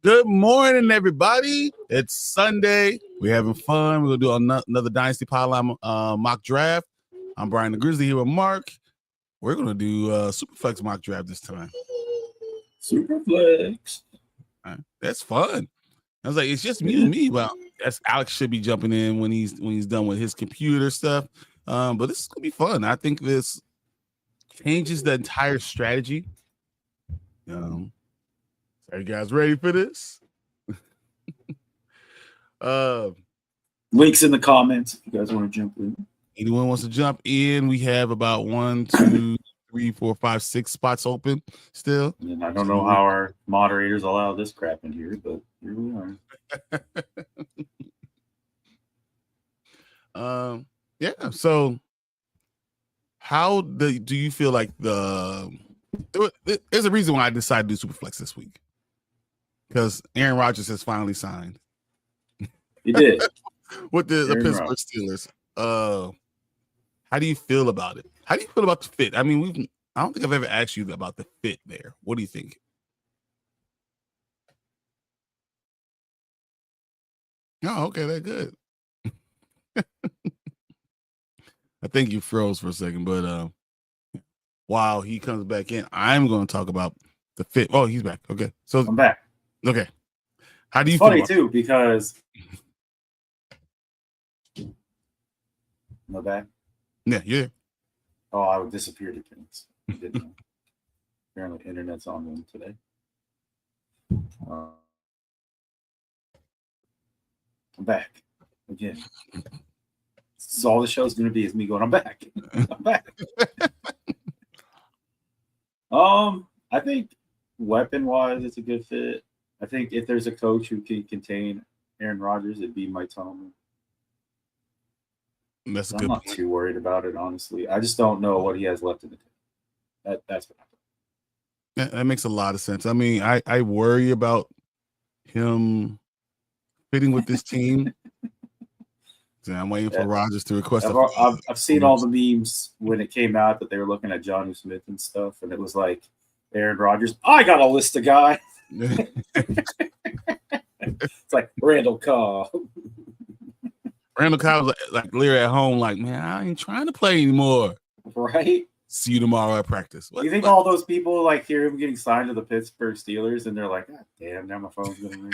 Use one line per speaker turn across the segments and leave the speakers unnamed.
Good morning, everybody. It's Sunday. We're having fun. We're going to do another Dynasty Pylon mock draft. I'm Brian the Grizzly here with Mark. We're going to do Superflex mock draft this time.
Superflex.
That's fun. I was like, it's just me and me. Well, that's Alex should be jumping in when he's done with his computer stuff. But this is going to be fun. I think this changes the entire strategy. Are you guys ready for this?
Links in the comments if you guys want to jump in.
Anyone wants to jump in? We have about 1, 2, 3, 4, 5, 6 spots open still.
And I don't know how our moderators allow this crap in here, but here we
are. Yeah. So, how do you feel like there's a reason why I decided to do Superflex this week? Because Aaron Rodgers has finally signed.
He did.
With the Pittsburgh Steelers. How do you feel about it? How do you feel about the fit? I mean, I don't think I've ever asked you about the fit there. What do you think? Oh, okay, that's good. I think you froze for a second, but while he comes back in, I'm going to talk about the fit. Oh, he's back. Okay, so
I'm back.
Okay, how do you
feel?
Funny
too because my back.
Yeah, yeah.
Oh, I would disappear to things. Apparently, internet's on them today. I'm back again. This is all the show's going to be is me going, I'm back. I'm back. I think weapon-wise, it's a good fit. I think if there's a coach who can contain Aaron Rodgers, it'd be Mike Tomlin.
That's
I'm not too worried about it, honestly. I just don't know what he has left in the tank. That's what happened.
That makes a lot of sense. I mean, I worry about him fitting with this team. So I'm waiting for Rodgers to request.
I've seen all the memes when it came out that they were looking at Johnny Smith and stuff, and it was like Aaron Rodgers. I got a list of guys. It's like Randall Cobb.
Randall Cobb was like Lear at home, like, man, I ain't trying to play anymore.
Right?
See you tomorrow at practice.
You think all those people like hear him getting signed to the Pittsburgh Steelers and they're like, God damn, now my phone's gonna ring.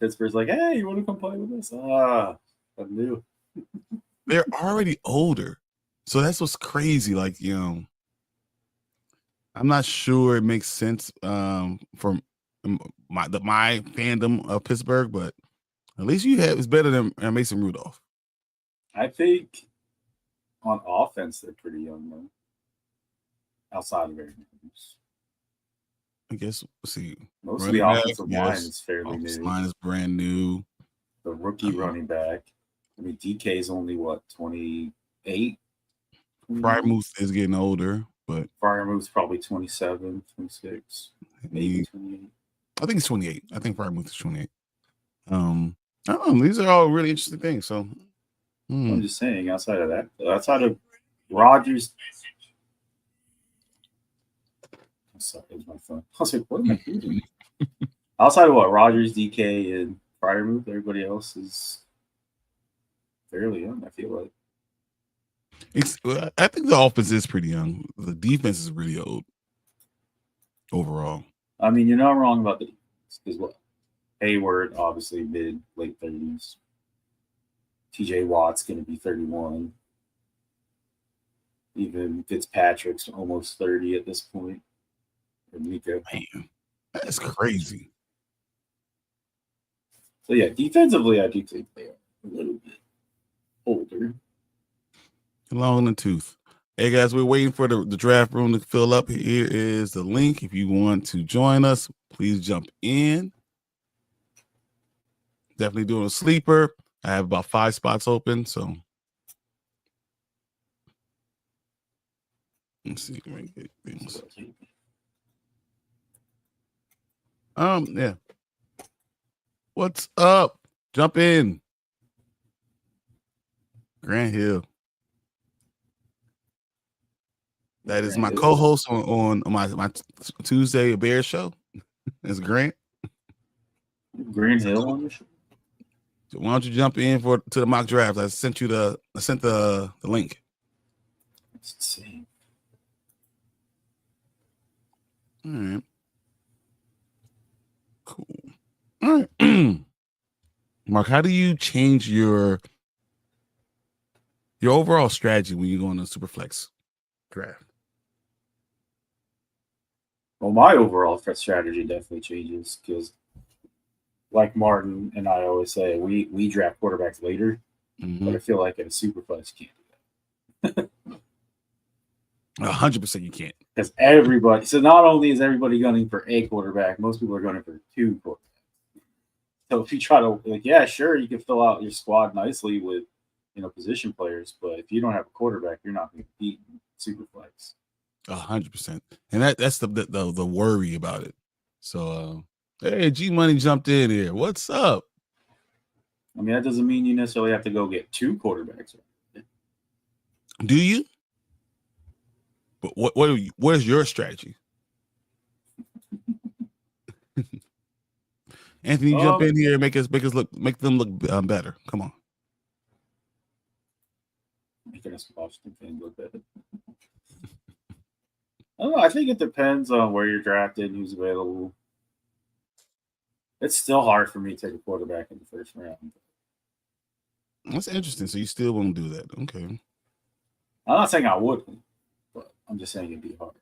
Pittsburgh's like, hey, you want to come play with us? I knew.
They're already older. So that's what's crazy. Like, I'm not sure it makes sense from my fandom of Pittsburgh, but at least it's better than Mason Rudolph.
I think on offense they're pretty young though. Outside of Aaron Rodgers.
I guess we'll see.
Most of the offensive line is fairly new.
The line is brand new.
The rookie running back. I mean, DK is only 28?
Freiermuth is getting older, but
Freiermuth's probably 27, 26, maybe 28.
I think it's 28. I think Freiermuth is 28. These are all really interesting things. So
I'm just saying, outside of Rodgers. Sorry, it was my phone. I was like, what am I doing? Outside of Rodgers, DK, and Freiermuth, everybody else is fairly young, I feel like.
I think the offense is pretty young. The defense is really old overall.
I mean, you're not wrong about the defense. Because Hayward, obviously late 30s. TJ Watt's going to be 31. Even Fitzpatrick's almost 30 at this point. Nico.
Man, that's crazy.
So, yeah, defensively, I do think they are a little bit older.
Long in the tooth. Hey, guys, we're waiting for the draft room to fill up. Here is the link. If you want to join us, please jump in. Definitely doing a sleeper. I have about 5 spots open, so let's see. Things. Yeah. What's up? Jump in. Grant Hill. That is my co-host on my Tuesday Bear show. It's Grant.
Green Hill on the show.
So why don't you jump in to the mock draft? I sent the link.
Let's see.
All right. Cool. All right. Mark, how do you change your overall strategy when you go on a Superflex draft?
Well, my overall strategy definitely changes because, like Martin and I always say, we draft quarterbacks later, but I feel like in a Superflex you can't do that.
100% you can't.
Because everybody, so not only is everybody gunning for a quarterback, most people are gunning for 2 quarterbacks. So if you try to, yeah, sure, you can fill out your squad nicely with, position players, but if you don't have a quarterback, you're not going to beat Superflex.
100%, and that's the worry about it. So, hey, G Money jumped in here. What's up?
I mean, that doesn't mean you necessarily have to go get 2 quarterbacks.
Do you? But what is your strategy? Anthony, jump in here, make them look better. Come on.
Making us Washington fans look better. I don't know. I think it depends on where you're drafted and who's available. It's still hard for me to take a quarterback in the first round.
That's interesting. So you still won't do that. Okay.
I'm not saying I wouldn't, but I'm just saying it'd be hard.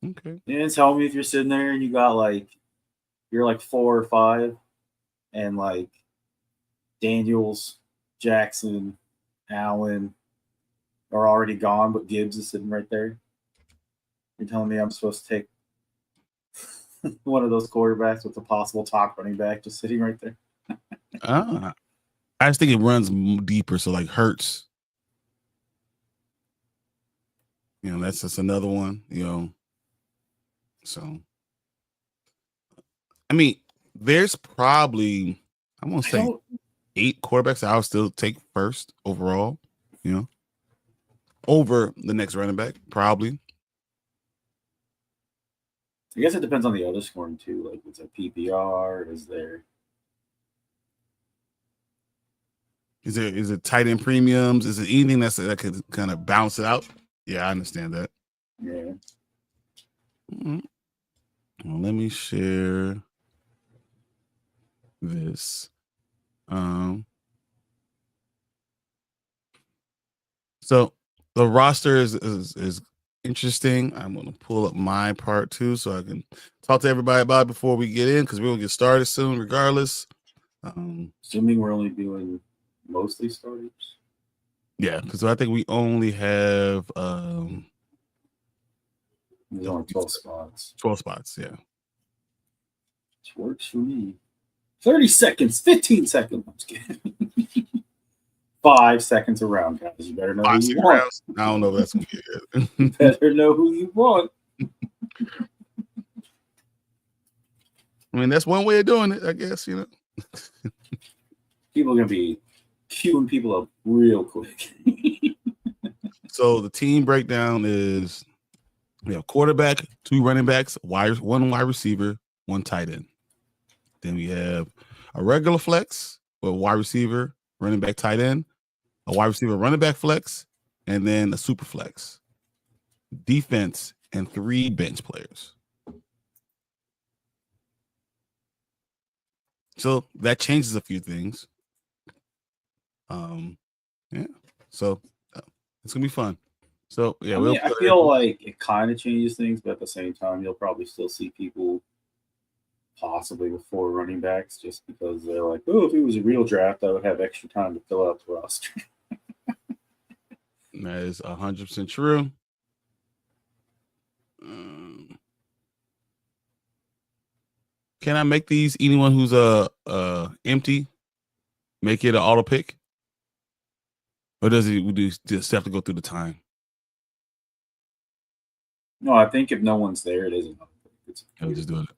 Okay.
And tell me if you're sitting there and you got you're 4 or 5, and Daniels, Jackson, Allen are already gone, but Gibbs is sitting right there. You're telling me I'm supposed to take one of those quarterbacks with a possible top running back just sitting right there?
I just think it runs deeper. So Hurts, that's just another one. So I mean, there's probably I'm gonna say 8 quarterbacks I'll still take first overall. Over the next running back, probably.
I guess it depends on the other scoring too. It's a PPR. Is
it tight end premiums? Is it anything that could kind of balance it out? Yeah, I understand that.
Yeah.
Mm-hmm. Well, let me share this. So the roster is interesting. I'm going to pull up my part too so I can talk to everybody about it before we get in because we're going to get started soon regardless.
Assuming we're only doing mostly starters?
Yeah, because I think we only have
there's only 12 spots.
12 spots, yeah.
Which works for me. 30 seconds, 15 seconds. I'm just kidding. 5 seconds around, guys. You better know who you want.
I don't know if that's going to be it.
You better know who you want.
I mean, that's one way of doing it, I guess,
People are going to be queuing people up real quick.
So the team breakdown is we have quarterback, 2 running backs, 1 wide receiver, 1 tight end. Then we have a regular flex with wide receiver, running back, tight end, a wide receiver, running back flex, and then a super flex. Defense and 3 bench players. So that changes a few things. Yeah. So it's gonna be fun. So yeah,
I feel like it kind of changes things, but at the same time, you'll probably still see people possibly with 4 running backs just because they're like, oh, if it was a real draft, I would have extra time to fill out the roster.
That is 100% true. Can I make these anyone who's empty make it an auto pick? Or does it just have to go through the time?
No, I think if no one's there, it isn't.
I'll just do it.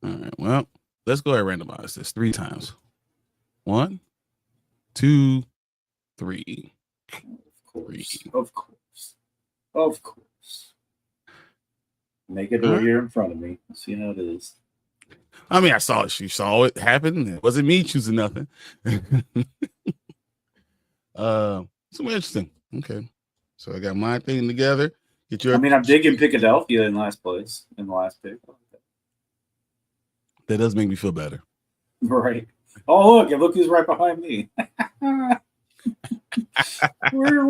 All right. Well, let's go ahead and randomize this 3 times. 1, 2, 3.
Of course. Make it over here in front of me. Let's see how it is.
I mean, I saw it. She saw it happen. It wasn't me choosing nothing. So interesting. Okay. So I got my thing together. Get your.
I mean, I'm digging Philadelphia in last place, in the last pick.
That does make me feel better.
Right. Oh, look who's right behind me. We're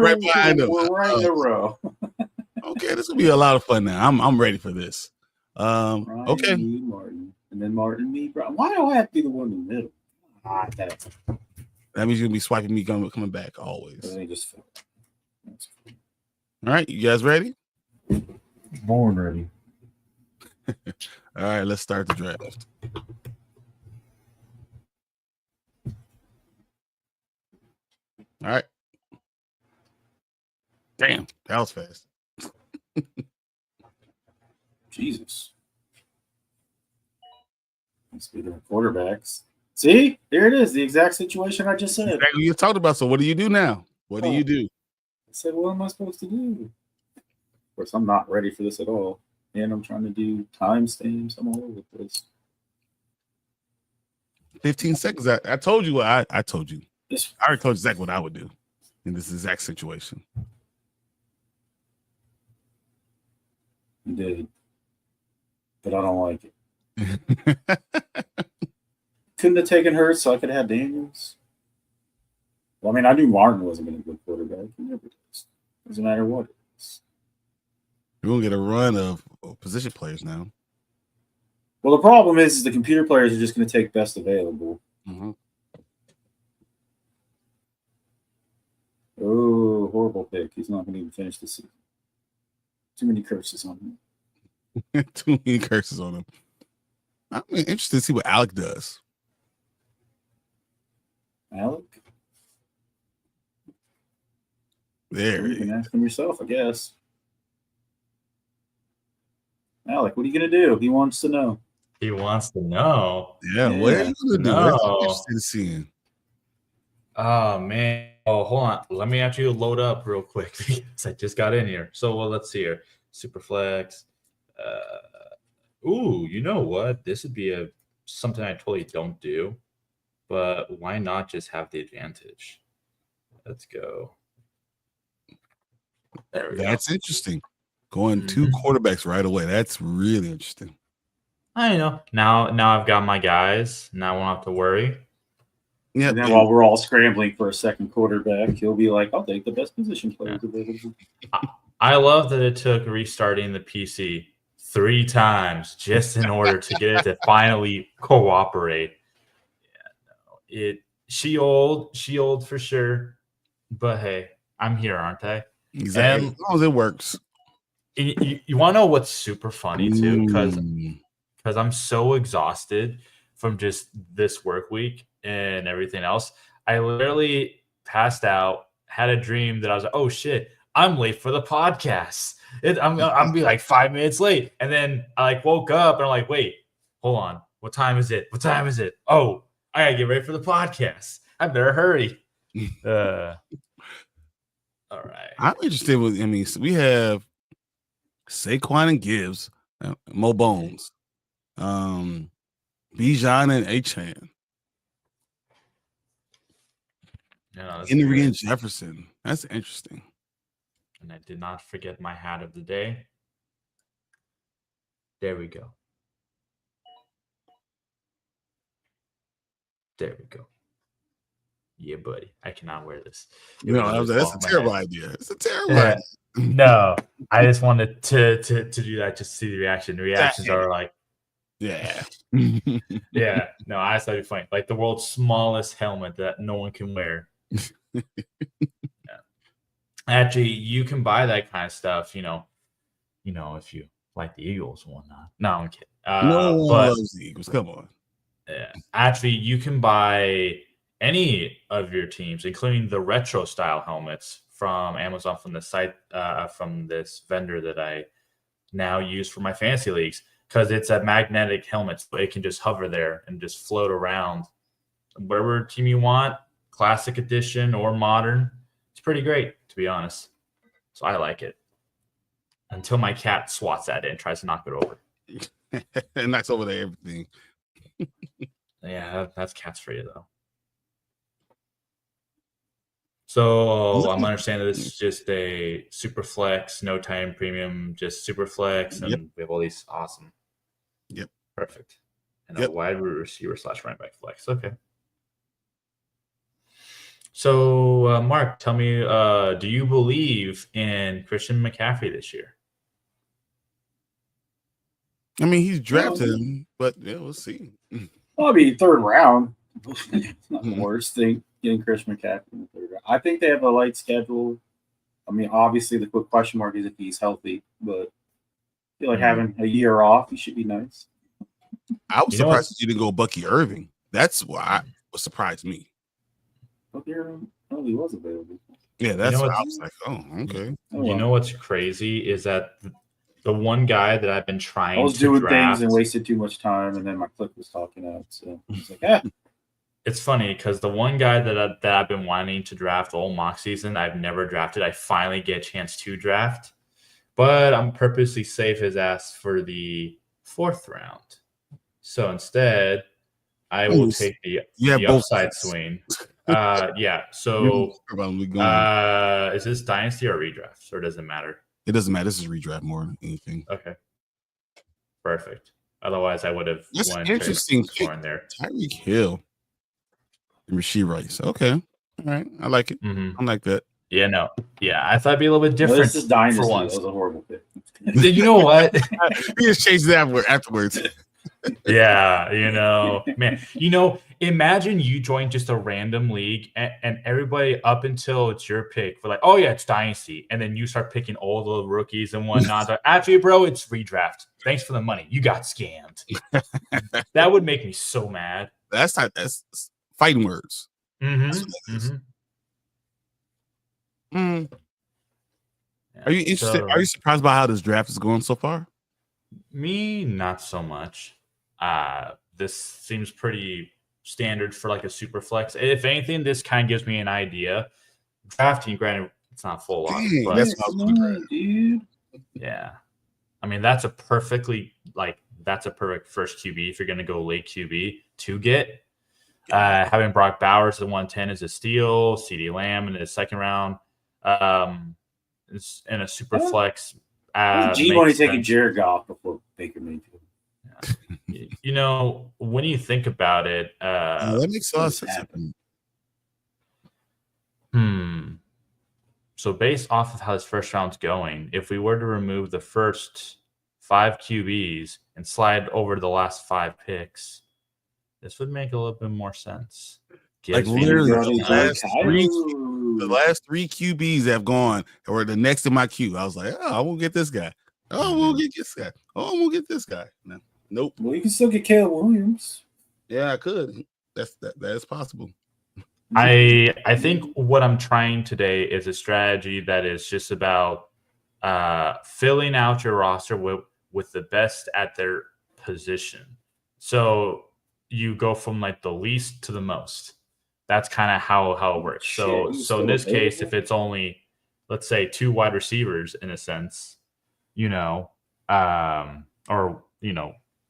right behind him.
We're right in a row.
Okay, this will be a lot of fun now. I'm ready for this.
Ryan,
okay.
Me, Martin. And then Martin, me, Brian. Why do I have to be the one in the middle?
That means you're gonna be swiping me coming back always.
Just
all right, you guys ready?
Born ready.
All right, let's start the draft. All right. Damn, that was fast.
Jesus. Speaking of quarterbacks. See, there it is. The exact situation I just said.
Exactly you talked about. So what do you do now? What do you do?
I said, what am I supposed to do? Of course, I'm not ready for this at all. And I'm trying to do timestamps. I'm all over this.
15 seconds. I told you what I told you. I already told you exactly what I would do in this exact situation.
You did. But I don't like it. Couldn't have taken Hurts, so I could have had Daniels. Well, I mean, I knew Martin wasn't going to be a good quarterback. He never does. Doesn't matter what it is.
You're going to get a run of position players now.
Well, the problem is the computer players are just going to take best available.
Mm-hmm.
Oh, horrible pick. He's not going to even finish the season. Too many curses on him.
Too many curses on him. I'm interested to see what Alec does.
Alec?
There.
You can ask him yourself, I guess. Alec, what are you going to do? He wants to know.
He wants to know.
Yeah, what are you going to do?
No.
What are you interested in seeing?
Oh, man. Oh, hold on. Let me actually load up real quick because I just got in here. So, well, let's see here. Superflex. Ooh, you know what? This would be something I totally don't do. But why not just have the advantage? Let's go. There we go.
That's interesting. Going two quarterbacks right away. That's really interesting.
I know. Now I've got my guys. Now I won't have to worry.
Yeah. And then while we're all scrambling for a second quarterback, he'll be like, I'll take the best position players available.
I love that it took restarting the PC 3 times just in order to get it to finally cooperate. Yeah, no, she old for sure, but hey, I'm here, aren't I?
Exactly. As long as it works.
You want to know what's super funny too? Because I'm so exhausted from just this work week and everything else. I literally passed out, had a dream that I was like, oh shit, I'm late for the podcast. I'm be like 5 minutes late. And then I woke up and I'm like, wait, hold on. What time is it? What time is it? Oh, I gotta get ready for the podcast. I better hurry. All right.
I'm interested with, we have Saquon and Gibbs, Mo Bones, Bijan and Achan. Henry and Jefferson. That's interesting.
And I did not forget my hat of the day. There we go. There we go. Yeah, buddy. I cannot wear this.
That's a terrible idea. It's a terrible idea.
No, I just wanted to do that just to see the reaction. The reactions are like,
yeah.
Yeah. No, I thought it'd be funny. Like the world's smallest helmet that no one can wear. Yeah. Actually, you can buy that kind of stuff, if you like the Eagles and whatnot. No, I'm kidding.
No one loves the Eagles. Come on.
Yeah. Actually, you can buy any of your teams, including the retro style helmets from Amazon, from the site, from this vendor that I now use for my fantasy leagues, because it's a magnetic helmet, so it can just hover there and just float around whatever team you want, classic edition or modern. It's pretty great, to be honest. So I like it. until my cat swats at it and tries to knock it over.
And knocks over there everything.
Yeah, that's cats for you though. So I'm understanding this is just a super flex, no time premium, just super flex, and we have all these awesome.
Yep.
Perfect. And a wide receiver / running back flex. Okay. So Mark, tell me, do you believe in Christian McCaffrey this year?
I mean, he's drafted him, but yeah, we'll see.
Well, I mean, third round. It's not the worst thing getting Christian McCaffrey in the third round. I think they have a light schedule. I mean, obviously, the quick question mark is if he's healthy, but I feel like having a year off, he should be nice.
I was surprised that you didn't go Bucky Irving. That's why what surprised me.
Bucky Irving only was available.
Yeah, that's what I was like, oh, okay.
You know what's crazy is that the one guy that I've been trying to draft. I was doing
things and wasted too much time, and then my click was talking out. So I was like,
It's funny because the one guy that I've been wanting to draft all mock season, I've never drafted. I finally get a chance to draft, but I'm purposely save his ass for the 4th round. So instead, I will take the upside swing. Yeah. So is this Dynasty or redraft, or does it matter?
It doesn't matter. This is redraft more than anything.
Okay. Perfect. Otherwise, I would have.
That's interesting.
In there.
Tyreek Hill and Rashee Rice. Okay. All right. I like it. I like that.
Yeah, no. Yeah, I thought it'd be a little bit different.
This is Dynasty. That was a horrible pick.
You know what?
We just changed that afterwards.
Yeah, man, imagine you join just a random league and everybody up until it's your pick for like, oh yeah, it's Dynasty, and then you start picking all the rookies and whatnot. Actually, bro, it's redraft. Thanks for the money. You got scammed. That would make me so mad.
That's fighting words.
Yeah.
Are you interested? Are you surprised by how this draft is going so far?
Me, not so much. This seems pretty standard for like a super flex. If anything, this kind of gives me an idea. Drafting, granted, it's not full on.
But that's
dude.
Yeah, I mean that's a perfect first QB if you're going to go late QB to get. Having Brock Bowers at 110 is a steal. CD Lamb in the 2nd round, in a super flex.
G-Money taking Jared Goff before Baker Mayfield.
When you think about it,
that makes a lot of sense.
So based off of how this first round's going, if we were to remove the first 5 QBs and slide over to the last 5 picks, this would make a little bit more sense.
Like literally the last 3 QBs that have gone or the next in my queue. I was like, oh, I won't get this guy. Oh, we'll get this guy. Oh, I won't get this guy. No. Nope.
Well, you can still get Caleb Williams.
Yeah, I could. That is possible.
I think what I'm trying today is a strategy that is just about filling out your roster with the best at their position. So you go from like the least to the most. That's kind of how it works. So in this case, if it's only, let's say, 2 wide receivers in a sense,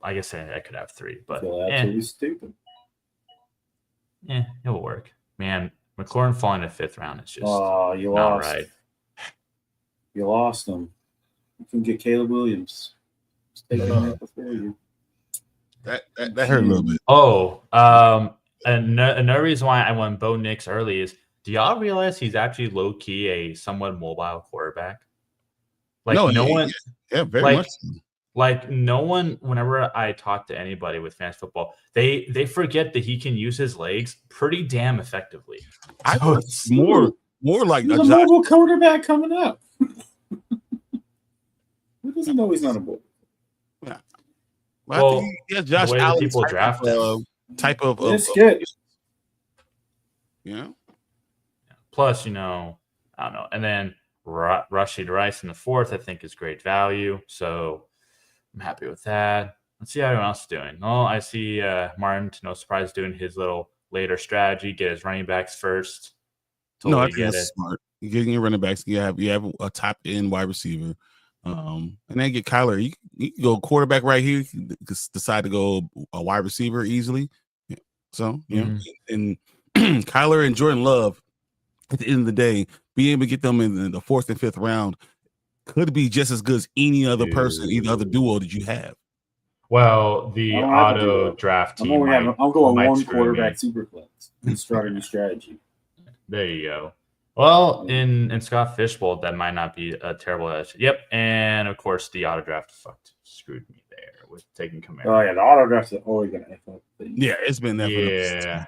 I guess I could have 3, but
absolutely stupid.
Yeah, it'll work. Man, McLaurin falling to 5th round is just
you
not
lost.
Right.
You lost him. You can get Caleb Williams. Before you.
That hurt a little bit.
Another reason why I went Bo Nix early is, do y'all realize he's actually low key a somewhat mobile quarterback? Like
very much.
Like no one, whenever I talk to anybody with fantasy football, they forget that he can use his legs pretty damn effectively.
I thought it's more like
a mobile quarterback coming up. Who doesn't know he's not a mobile?
Yeah. Well, I think he has Josh Allen
people draft
type of
it's good.
Yeah.
Plus, I don't know. And then Rashee Rice in the 4th, I think, is great value. So I'm happy with that. Let's see how everyone else is doing. Oh, I see Martin, to no surprise, doing his little later strategy, get his running backs first.
Totally I think that's smart. You're getting your running backs. You have a top end wide receiver. And then get Kyler. You can go quarterback right here. You can decide to go a wide receiver easily. Yeah. So, and Kyler and Jordan Love, at the end of the day, being able to get them in the 4th and 5th round could be just as good as any other person, any other duo that you have.
Well, the auto draft team.
I'm going one quarterback Superflex. He's starting a strategy.
There you go. Well, in Scott Fishbowl, that might not be a terrible edge. Yep, and of course the auto draft screwed me there with taking Camaro.
Oh yeah, the auto draft is always gonna F up things.
Yeah, it's been there.
Yeah.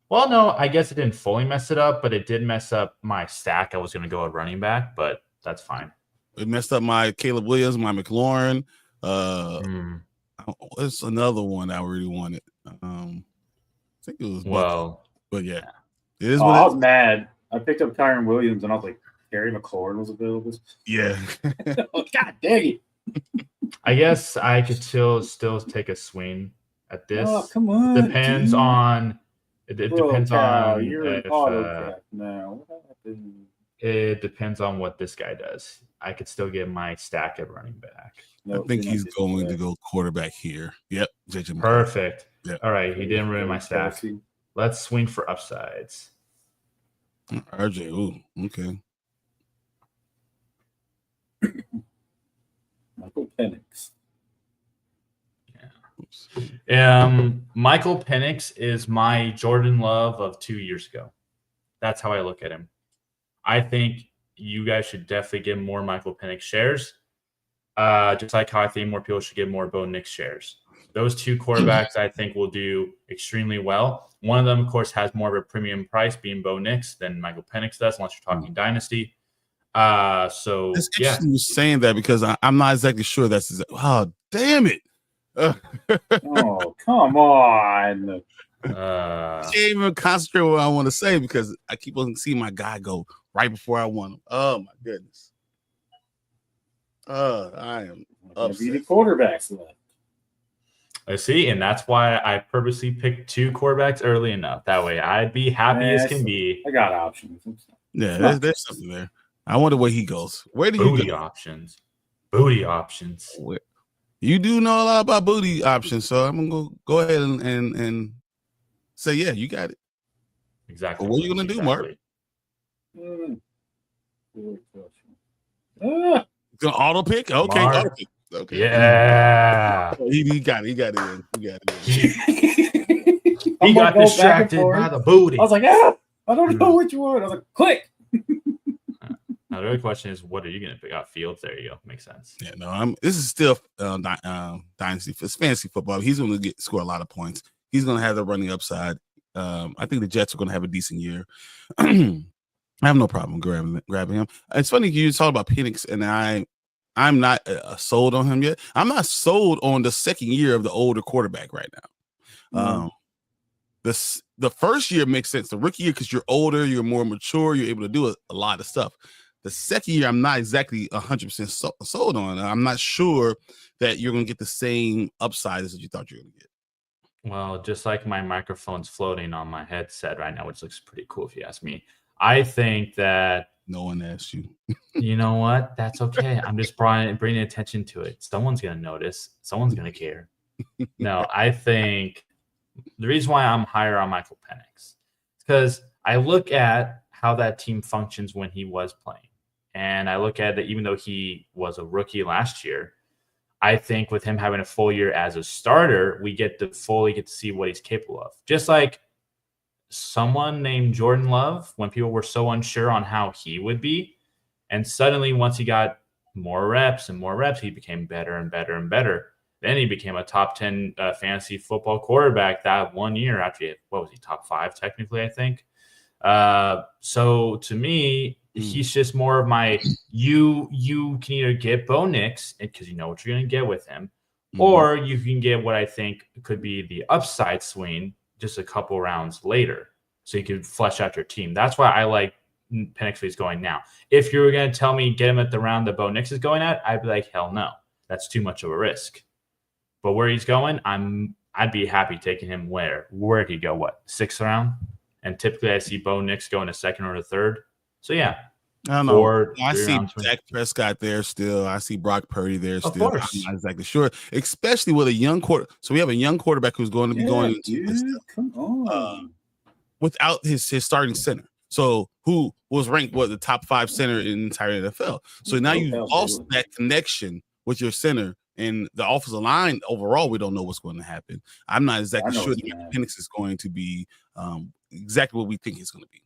Well, no, I guess it didn't fully mess it up, but it did mess up my stack. I was going to go at running back, but that's fine.
It messed up my Caleb Williams, my McLaurin. There's another one I really wanted. I think it was but yeah. It is
I was mad. I picked up Kyron Williams and I was like, Terry McLaurin was available.
Yeah.
God dang it.
I guess I could still take a swing at this.
Oh, come on.
It depends on
you're
if,
now. What happened?
It depends on what this guy does. I could still get my stack at running back.
I think he's going to go quarterback here. Yep.
Perfect.
Yep.
All right. He didn't ruin my stack. Let's swing for upsides.
RJ. Ooh, okay.
Michael Penix.
Michael Penix is my Jordan Love of 2 years ago. That's how I look at him. I think you guys should definitely get more Michael Penix shares. Just like how I think more people should get more Bo Nix shares. Those two quarterbacks I think will do extremely well. One of them, of course, has more of a premium price, being Bo Nix, than Michael Penix does, unless you're talking Dynasty. So
it's interesting you saying that because I'm not exactly sure that's oh damn it.
Oh, come on.
I can't even concentrate on what I want to say because I keep on seeing my guy go right before I want him. Oh my goodness. I am upset.
The quarterbacks left.
I see, and that's why I purposely picked 2 quarterbacks early enough. That way I'd be happy as can be.
I got options.
Yeah, there's something there. I wonder where he goes. Where do you go?
Booty options.
Where? You do know a lot about booty options, so I'm gonna go ahead and say, yeah, you got it.
Exactly.
What are you gonna do, Mark? Gonna auto pick? Okay,
Mark.
auto pick. Okay.
Yeah.
He got it. He got it in.
He got distracted by the booty.
I was like, I don't know which one. I was like, click.
Now the real question is, what are you going to pick out? Fields. There you go. Makes sense.
Yeah, no, this is still Dynasty. It's fantasy football. He's going to score a lot of points. He's going to have the running upside. I think the Jets are going to have a decent year. I have no problem grabbing him. It's funny you talk about Penix, and I'm not sold on him yet. I'm not sold on the second year of the older quarterback right now. The first year makes sense. The rookie year, because you're older, you're more mature, you're able to do a lot of stuff. The second year, I'm not exactly 100% sold on. I'm not sure that you're going to get the same upside as you thought you were going to get.
Well, just like my microphone's floating on my headset right now, which looks pretty cool if you ask me. I think that
no one asked you.
You know what? That's okay. I'm just bringing attention to it. Someone's going to notice. Someone's going to care. No, I think the reason why I'm higher on Michael Penix is because I look at how that team functions when he was playing. And I look at that even though he was a rookie last year, I think with him having a full year as a starter, we get to fully get to see what he's capable of. Just like someone named Jordan Love, when people were so unsure on how he would be. And suddenly, once he got more reps, he became better and better and better. Then he became a top 10 fantasy football quarterback that 1 year after he had, top 5 technically, I think. So to me, he's just more of my, you can either get Bo Nix because you know what you're going to get with him, or you can get what I think could be the upside swing just a couple rounds later. So you could flesh out your team. That's why I like Penix is going now. If you were going to tell me get him at the round that Bo Nix is going at, I'd be like, hell no. That's too much of a risk. But where he's going, I'd be happy taking him where he go, 6th round? And typically I see Bo Nix go in a 2nd or a 3rd. So yeah,
I don't know. I see Dak Prescott there still. I see Brock Purdy there still.
Of course.
I'm not exactly sure, especially with a young quarter. So we have a young quarterback who's going to be going into this,
come on.
Without his starting center. So who was ranked the top 5 center in the entire NFL. So now you've lost that connection with your center and the offensive line. Overall, we don't know what's going to happen. I'm not exactly sure that Penix is going to be exactly what we think he's going to be.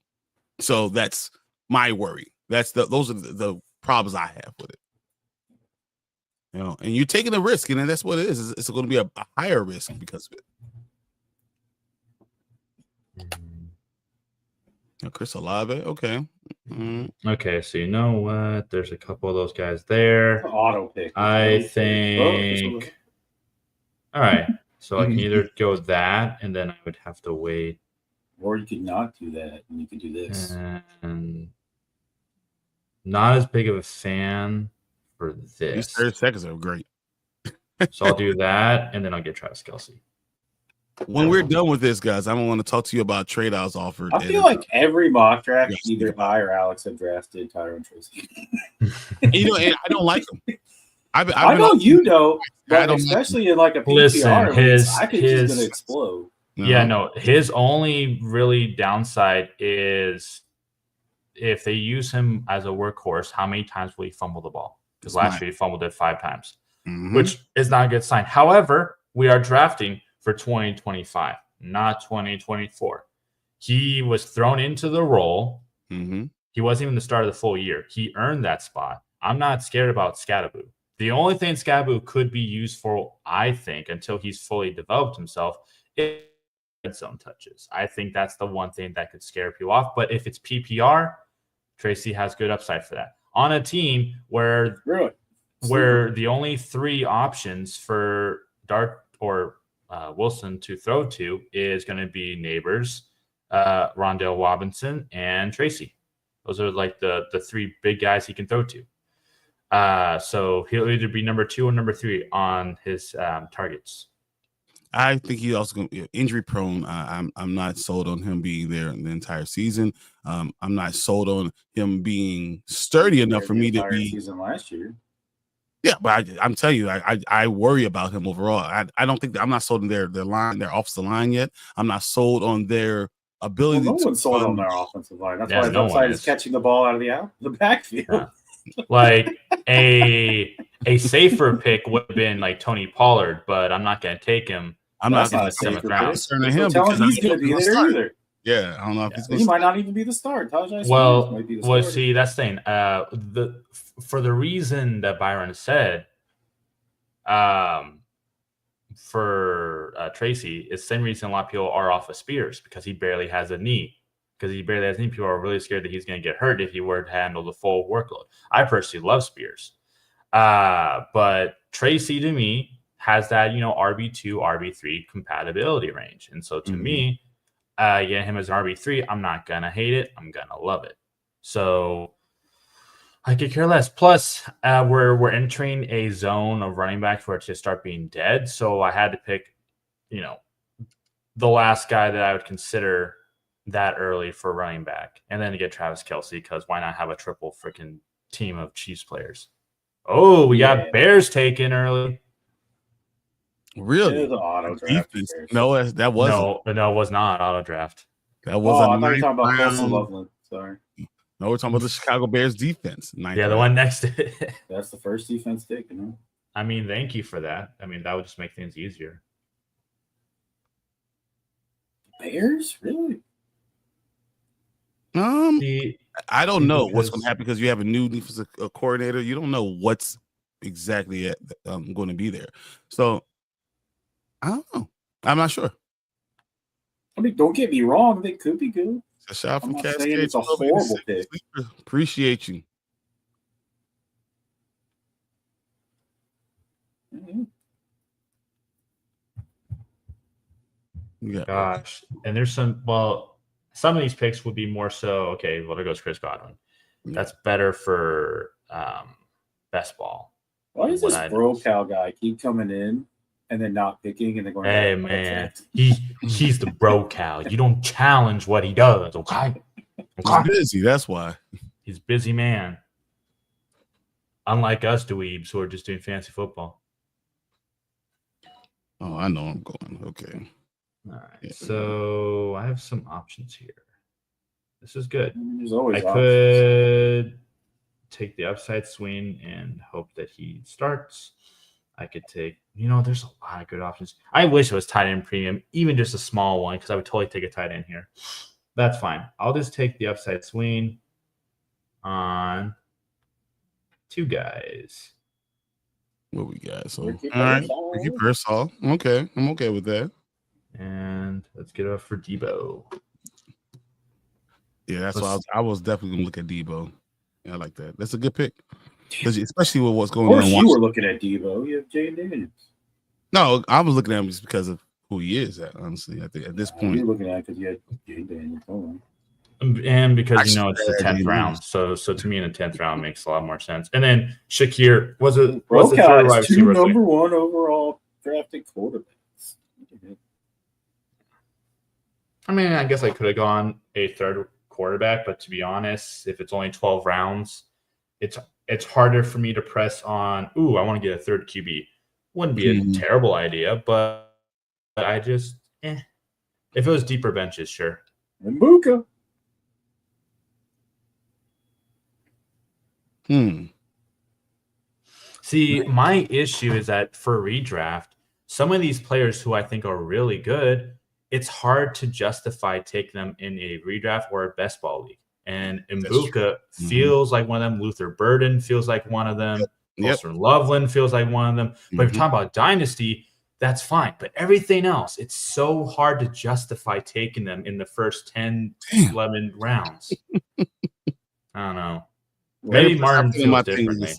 So that's my worry. Those are the problems I have with it. And you're taking a risk, and that's what it is. It's going to be a higher risk because of it. Chris Olave, okay.
Okay, so you know what? There's a couple of those guys there.
Auto pick.
I think. All right, so I can either go that, and then I would have to wait.
Or you could not do that, and you could do this.
And not as big of a fan for this.
These 30 seconds are great.
So I'll do that, and then I'll get Travis Kelce.
When we're done with this, guys, I want to talk to you about trade outs offered.
I feel like every mock draft, either I or Alex have drafted Tyrone Tracy.
And I don't like him.
I know you know, but especially in like a PPR, I think he's going to explode.
Yeah, no, his only really downside is if they use him as a workhorse, how many times will he fumble the ball? Because last year he fumbled it 5 times, which is not a good sign. However, we are drafting for 2025, not 2024. He was thrown into the role. He wasn't even the start of the full year. He earned that spot. I'm not scared about Scadaboo. The only thing Scadaboo could be used for, I think, until he's fully developed himself, is red zone touches. I think that's the one thing that could scare people off. But if it's PPR, Tracy has good upside for that. On a team where the only 3 options for Dart or Wilson to throw to is going to be Neighbors, Rondell Robinson, and Tracy. Those are like the 3 big guys he can throw to. So he'll either be number 2 or number 3 on his targets.
I think he's also going to be injury prone. I'm not sold on him being there the entire season. I'm not sold on him being sturdy enough for me to be.
Season last year.
Yeah, but I'm telling you, I worry about him overall. I don't think I'm not sold on their offensive line yet. I'm not sold on their ability.
No one's sold on their offensive line. That's why his upside is catching the ball out of the backfield.
Yeah. Like a safer pick would have been like Tony Pollard, but I'm not going to take him.
I'm not
a safer pick.
He's going to
be there either.
Yeah, I don't know if he's going
to. He might not even be the start.
Might be the see, that's the thing. For the reason that Byron said, for Tracy, is the same reason a lot of people are off of Spears because he barely has a knee. Because he barely has a knee, people are really scared that he's going to get hurt if he were to handle the full workload. I personally love Spears, but Tracy to me has that RB2, RB3 compatibility range, and so to me. Get him as an RB3. I'm not gonna hate it. I'm gonna love it. So I could care less. Plus, we're entering a zone of running backs where it's just start being dead. So I had to pick, the last guy that I would consider that early for running back, and then to get Travis Kelce because why not have a triple freaking team of Chiefs players? Oh, we got Bears taken early.
Really?
Auto draft.
No, that wasn't.
No, it was not auto draft.
That was.
I thought you were talking about Colson Loveland. Sorry.
No, we're talking about the Chicago Bears defense.
The one next to it.
That's the first defense taken.
I mean, thank you for that. I mean, that would just make things easier.
Bears, really?
I don't know what's going to happen because you have a new defensive coordinator. You don't know what's exactly going to be there. So. I don't know. I'm not sure.
I mean, don't get me wrong. They could be good.
A shot from Cascade.
It's a horrible pick.
Appreciate you.
Yeah. Gosh. And there's some of these picks would be more so, okay, well, there goes Chris Godwin. That's better for best ball.
Why does this bro cow guy keep coming in? And then not picking, and then going.
Hey man, he's the bro cow. You don't challenge what he does, okay?
He's busy. That's why.
He's a busy man. Unlike us dweebs who are just doing fantasy football.
Oh, I know I'm going. Okay.
All right. Yeah. So I have some options here. This is good.
There's always
I could take the upside swing and hope that he starts. I could take, there's a lot of good options. I wish it was tight end premium, even just a small one, because I would totally take a tight end here. That's fine. I'll just take the upside swing on 2 guys.
What we got? So, all right, Ricky Pearsall. Okay, I'm okay with that.
And let's get up for Debo.
Yeah, that's why I was definitely gonna look at Debo. Yeah, I like that. That's a good pick, especially with what's going on.
Of course, you were looking at Debo. You have Jay Daniels.
No, I was looking at him just because of who he is. Honestly, I think at this point,
you're looking at it because you had Jay Daniels.
And because it's the 10th round, so to me in the 10th round makes a lot more sense. And then Shakir was the third wide receiver.
2 number 1 overall drafted quarterbacks.
I mean, I guess I could have gone a third quarterback, but to be honest, if it's only 12 rounds, it's harder for me to press on. Ooh, I want to get a third QB. Wouldn't be a terrible idea, but I just if it was deeper benches, sure.
And Buka.
See, my issue is that for redraft, some of these players who I think are really good, it's hard to justify taking them in a redraft or a best ball league. And Mbuka feels like one of them. Luther Burden feels like one of them. Wilson Loveland feels like one of them. But if you're talking about Dynasty, that's fine. But everything else, it's so hard to justify taking them in the first 10, 11 rounds. I don't know. Maybe Martin feels differently.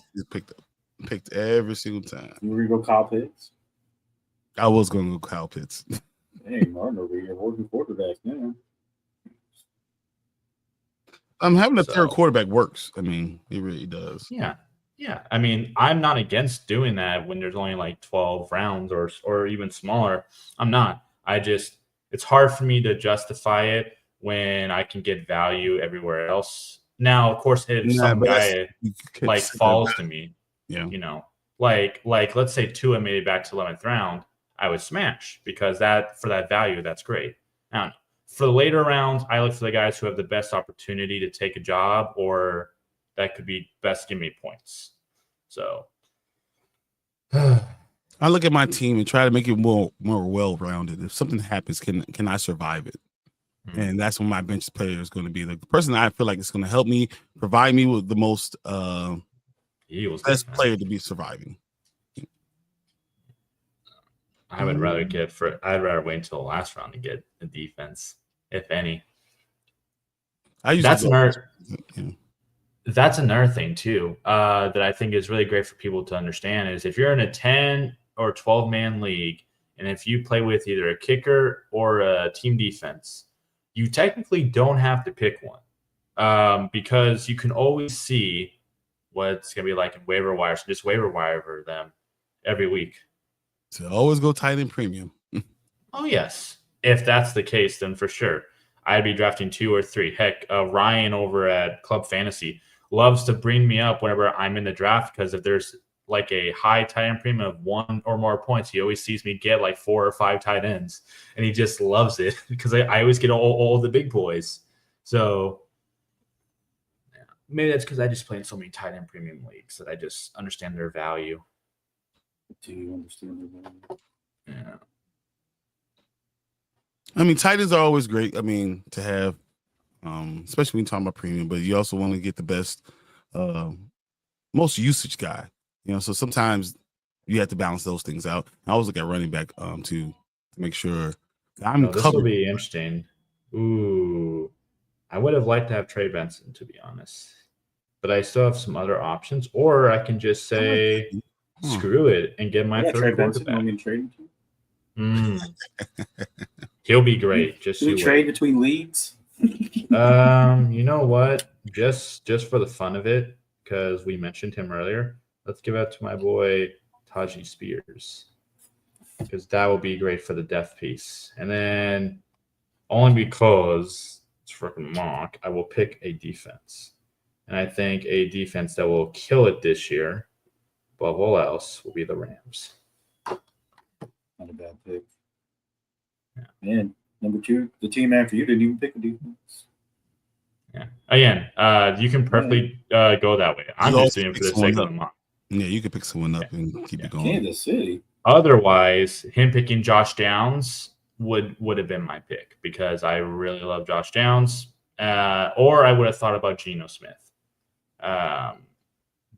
Picked every single time.
You were going to go Kyle Pitts?
I was going to go Kyle Pitts.
Hey, Martin over here holding quarterbacks now.
Having a third quarterback works. I mean, it really does.
Yeah. Yeah. I mean, I'm not against doing that when there's only like 12 rounds or even smaller. I'm not. It's hard for me to justify it when I can get value everywhere else. Now, of course, if some guy like falls to me, like let's say Tua made it back to 11th round, I would smash because for that value, that's great. Now, for the later rounds, I look for the guys who have the best opportunity to take a job or that could be best give me points. So
I look at my team and try to make it more well-rounded. If something happens, can I survive it? And that's when my bench player is going to be the person that I feel like is going to help me, provide me with the most best player to be surviving.
I'd rather wait until the last round to get a defense, if any. That's another thing too that I think is really great for people to understand is if you're in a 10 or 12 man league, and if you play with either a kicker or a team defense, you technically don't have to pick one because you can always see what it's going to be like in waiver wires. So just waiver wire them every week.
So always go tight end premium.
Oh, yes. If that's the case, then for sure. I'd be drafting 2 or 3. Heck, Ryan over at Club Fantasy loves to bring me up whenever I'm in the draft because if there's like a high tight end premium of 1 or more points, he always sees me get like 4 or 5 tight ends, and he just loves it because I always get all the big boys. So yeah, maybe that's because I just play in so many tight end premium leagues that I just understand their value.
Do you understand their value?
Yeah.
I mean, tight ends are always great. I mean, to have, especially when you're talking about premium, but you also want to get the best, most usage guy. So sometimes you have to balance those things out. I always look at running back to make sure I'm covered.
This will be interesting. Ooh, I would have liked to have Trey Benson, to be honest, but I still have some other options, or I can just say screw it and get my third quarterback. He'll be great. Just
do we trade between leagues?
You know what? Just for the fun of it, because we mentioned him earlier. Let's give it to my boy Tajee Spears because that will be great for the depth piece. And then only because it's freaking mock, I will pick a defense. And I think a defense that will kill it this year, above all else, will be the Rams.
Not a bad pick.
Yeah.
And number 2, the team after you didn't even pick a defense.
Yeah. Again, you can perfectly go that way. I'm just doing it for the sake of the month.
Yeah, you can pick someone up and keep it going.
Kansas City.
Otherwise, him picking Josh Downs would have been my pick because I really love Josh Downs. Or I would have thought about Geno Smith. That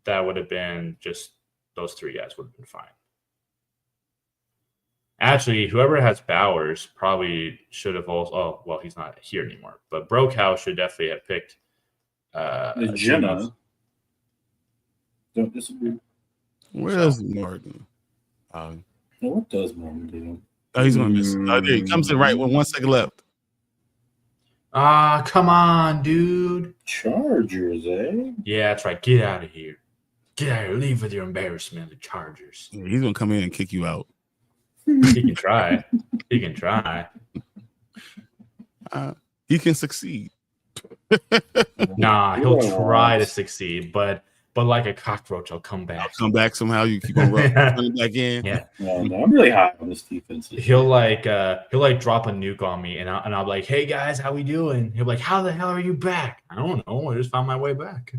would have been just those 3 guys would have been fine. Actually, whoever has Bowers probably should have also. Oh, well, he's not here anymore. But Brokow should definitely have picked
Jenna. Don't disagree.
Where is Morgan?
What does Morgan do?
Oh, he's going to miss. There he comes in right with 1 second left.
Come on, dude.
Chargers, eh?
Yeah, that's right. Get out of here. Get out of here. Leave with your embarrassment, the Chargers.
Yeah, he's going to come in and kick you out.
He can try. He can try.
He can succeed.
Nah, he'll try to succeid, but like a cockroach, I'll come back.
I'll come back somehow. You keep on running back in.
Yeah.
No, I'm really high on this defense.
He'll like drop a nuke on me, and I'll be like, "Hey guys, how we doing?" He'll be like, "How the hell are you back?" I don't know. I just found my way back.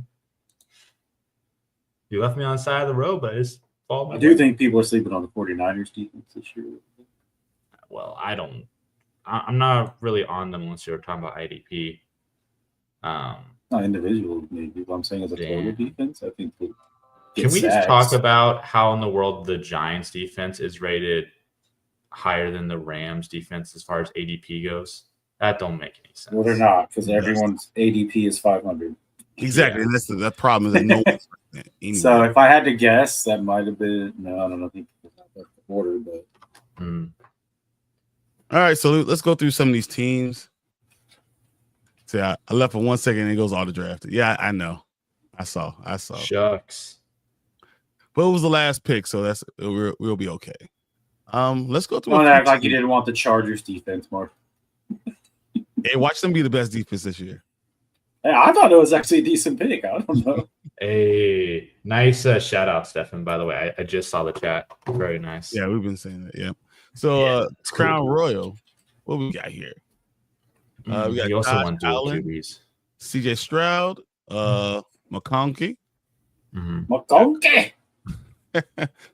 You left me on the side of the road, but I just followed my
I do
way.
think people are sleeping on the 49ers defense this year.
Well, I'm not really on them unless you're talking about IDP.
Not individual, maybe. But I'm saying as a total defense, I think.
Can we just talk about how in the world the Giants defense is rated higher than the Rams defense as far as ADP goes? That don't make any sense.
Well, they're not because everyone's ADP is 500.
Exactly. Yeah. That's the problem. Is that no one's anyway.
So if I had to guess, that might have been no. I don't think that's the order, but.
All right, so let's go through some of these teams. See, I left for 1 second and it goes all the drafted. Yeah, I know. I saw.
Shucks.
But it was the last pick, so we'll be okay. Let's go through.
Don't act like you didn't want the Chargers defense, Mark.
Hey, watch them be the best defense this year.
Hey, I thought it was actually a decent pick. I don't know.
Hey, nice shout out, Stefan, by the way. I just saw the chat. Very nice.
Yeah, we've been saying that. Yeah. So it's Crown Royal. What we got here? We got
also
Josh
won dual
Allen,
QBs.
CJ Stroud, McConkey,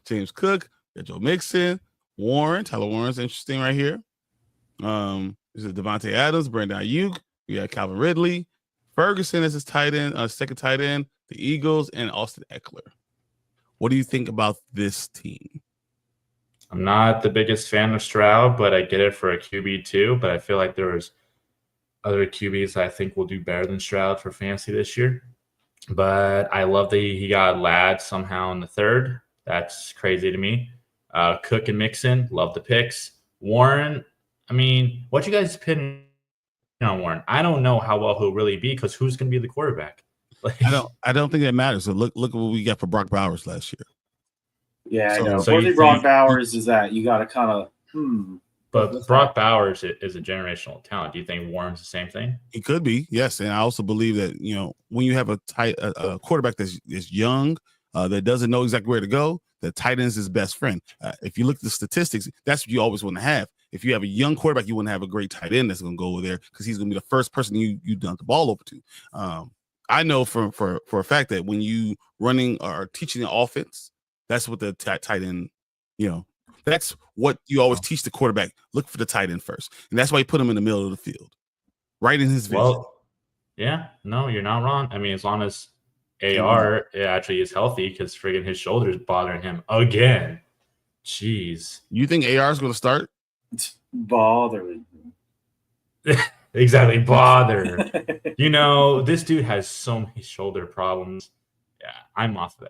James Cook, Joe Mixon, Warren. Tyler Warren's interesting right here. This is Devontae Adams, Brandon Ayuk. We got Calvin Ridley, Ferguson as his tight end, second tight end, the Eagles, and Austin Eckler. What do you think about this team?
I'm not the biggest fan of Stroud, but I get it for a QB too. But I feel like there's other QBs that I think will do better than Stroud for fantasy this year. But I love that he got Ladd somehow in the third. That's crazy to me. Cook and Mixon, love the picks. Warren, I mean, what you guys pin on Warren? I don't know how well he'll really be because who's going to be the quarterback?
I don't think that matters. So look at what we got for Brock Bowers last year.
Yeah, I know.
So
Only Brock Bowers is that you got to kind of
But Brock Bowers is a generational talent. Do you think Warren's the same thing?
He could be, yes. And I also believe that when you have a quarterback that's young, that doesn't know exactly where to go, the tight end is his best friend. If you look at the statistics, that's what you always want to have. If you have a young quarterback, you want to have a great tight end that's going to go over there because he's going to be the first person you dunk the ball over to. I know for a fact that when you running or teaching the offense, that's what the tight end, that's what you always teach the quarterback. Look for the tight end first. And that's why you put him in the middle of the field, right in his vision.
Well, yeah, no, you're not wrong. I mean, as long as AR actually is healthy because friggin' his shoulder is bothering him again. Jeez.
You think AR is going to start?
It's bothering
Exactly, bother. This dude has so many shoulder problems. Yeah, I'm off of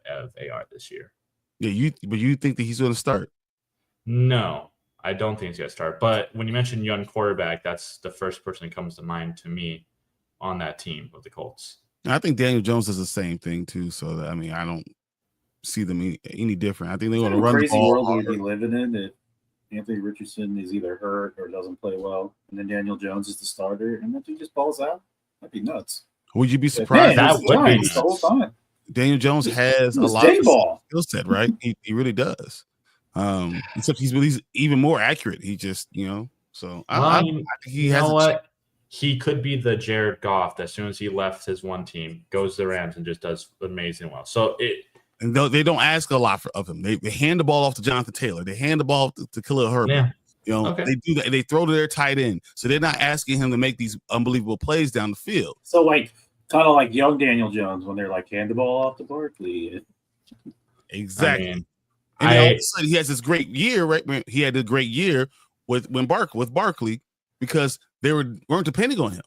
AR this year.
Yeah, but you think that he's going to start?
No, I don't think he's going to start. But when you mention young quarterback, that's the first person that comes to mind to me on that team of the Colts.
I think Daniel Jones does the same thing too. So I don't see them any different. I think they're going to run the ball.
Crazy world we'd be living in if Anthony Richardson is either hurt or doesn't play well, and then Daniel Jones is the starter, and that dude just balls out. That'd be nuts.
Would you be surprised?
That would be
the whole time.
Daniel Jones has a lot of skill set, right? He really does. Except he's even more accurate. He just, so I think he has
what? He could be the Jared Goff that as soon as he left his one team, goes to the Rams and just does amazing well. So
and they don't ask a lot of him. They hand the ball off to Jonathan Taylor. They hand the ball to Khalil Herbert. Yeah. They do that. They throw to their tight end. So they're not asking him to make these unbelievable plays down the field.
So like kind of like young Daniel Jones when they're like hand the ball off to Barkley.
Exactly. And then all of a sudden he has this great year, right? He had a great year with Barkley because they weren't depending on him.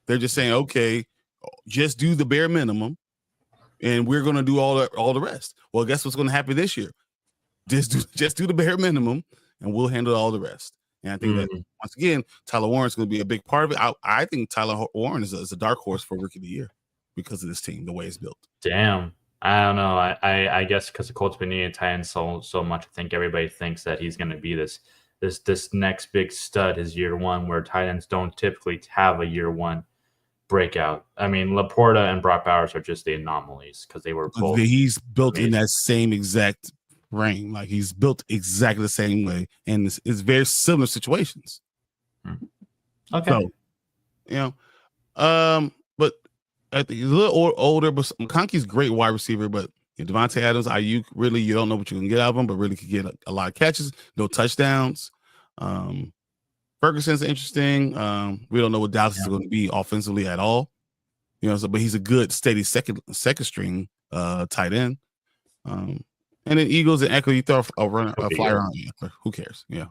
They're just saying, okay, just do the bare minimum, and we're going to do all the rest. Well, guess what's going to happen this year? Just do the bare minimum, and we'll handle all the rest. And I think that once again, Tyler Warren's going to be a big part of it. I think Tyler Warren is a dark horse for Rookie of the Year because of this team, the way it's built.
Damn. I don't know. I guess because the Colts been needing tight ends so much, I think everybody thinks that he's going to be this next big stud his year one, where tight ends don't typically have a year one breakout. I mean, Laporta and Brock Bowers are just the anomalies because they were both.
He's built in that same exact frame. Like he's built exactly the same way, and it's very similar situations.
Okay.
So, but I think he's a little older, but McConkey's great wide receiver, but Devontae Adams, Ayuk, really, you don't know what you can get out of him, but really could get a lot of catches, no touchdowns. Ferguson's interesting. We don't know what Dallas is going to be offensively at all. But he's a good, steady second string tight end. And then Eagles and Echo, you throw a flyer on you. Who cares? Yeah.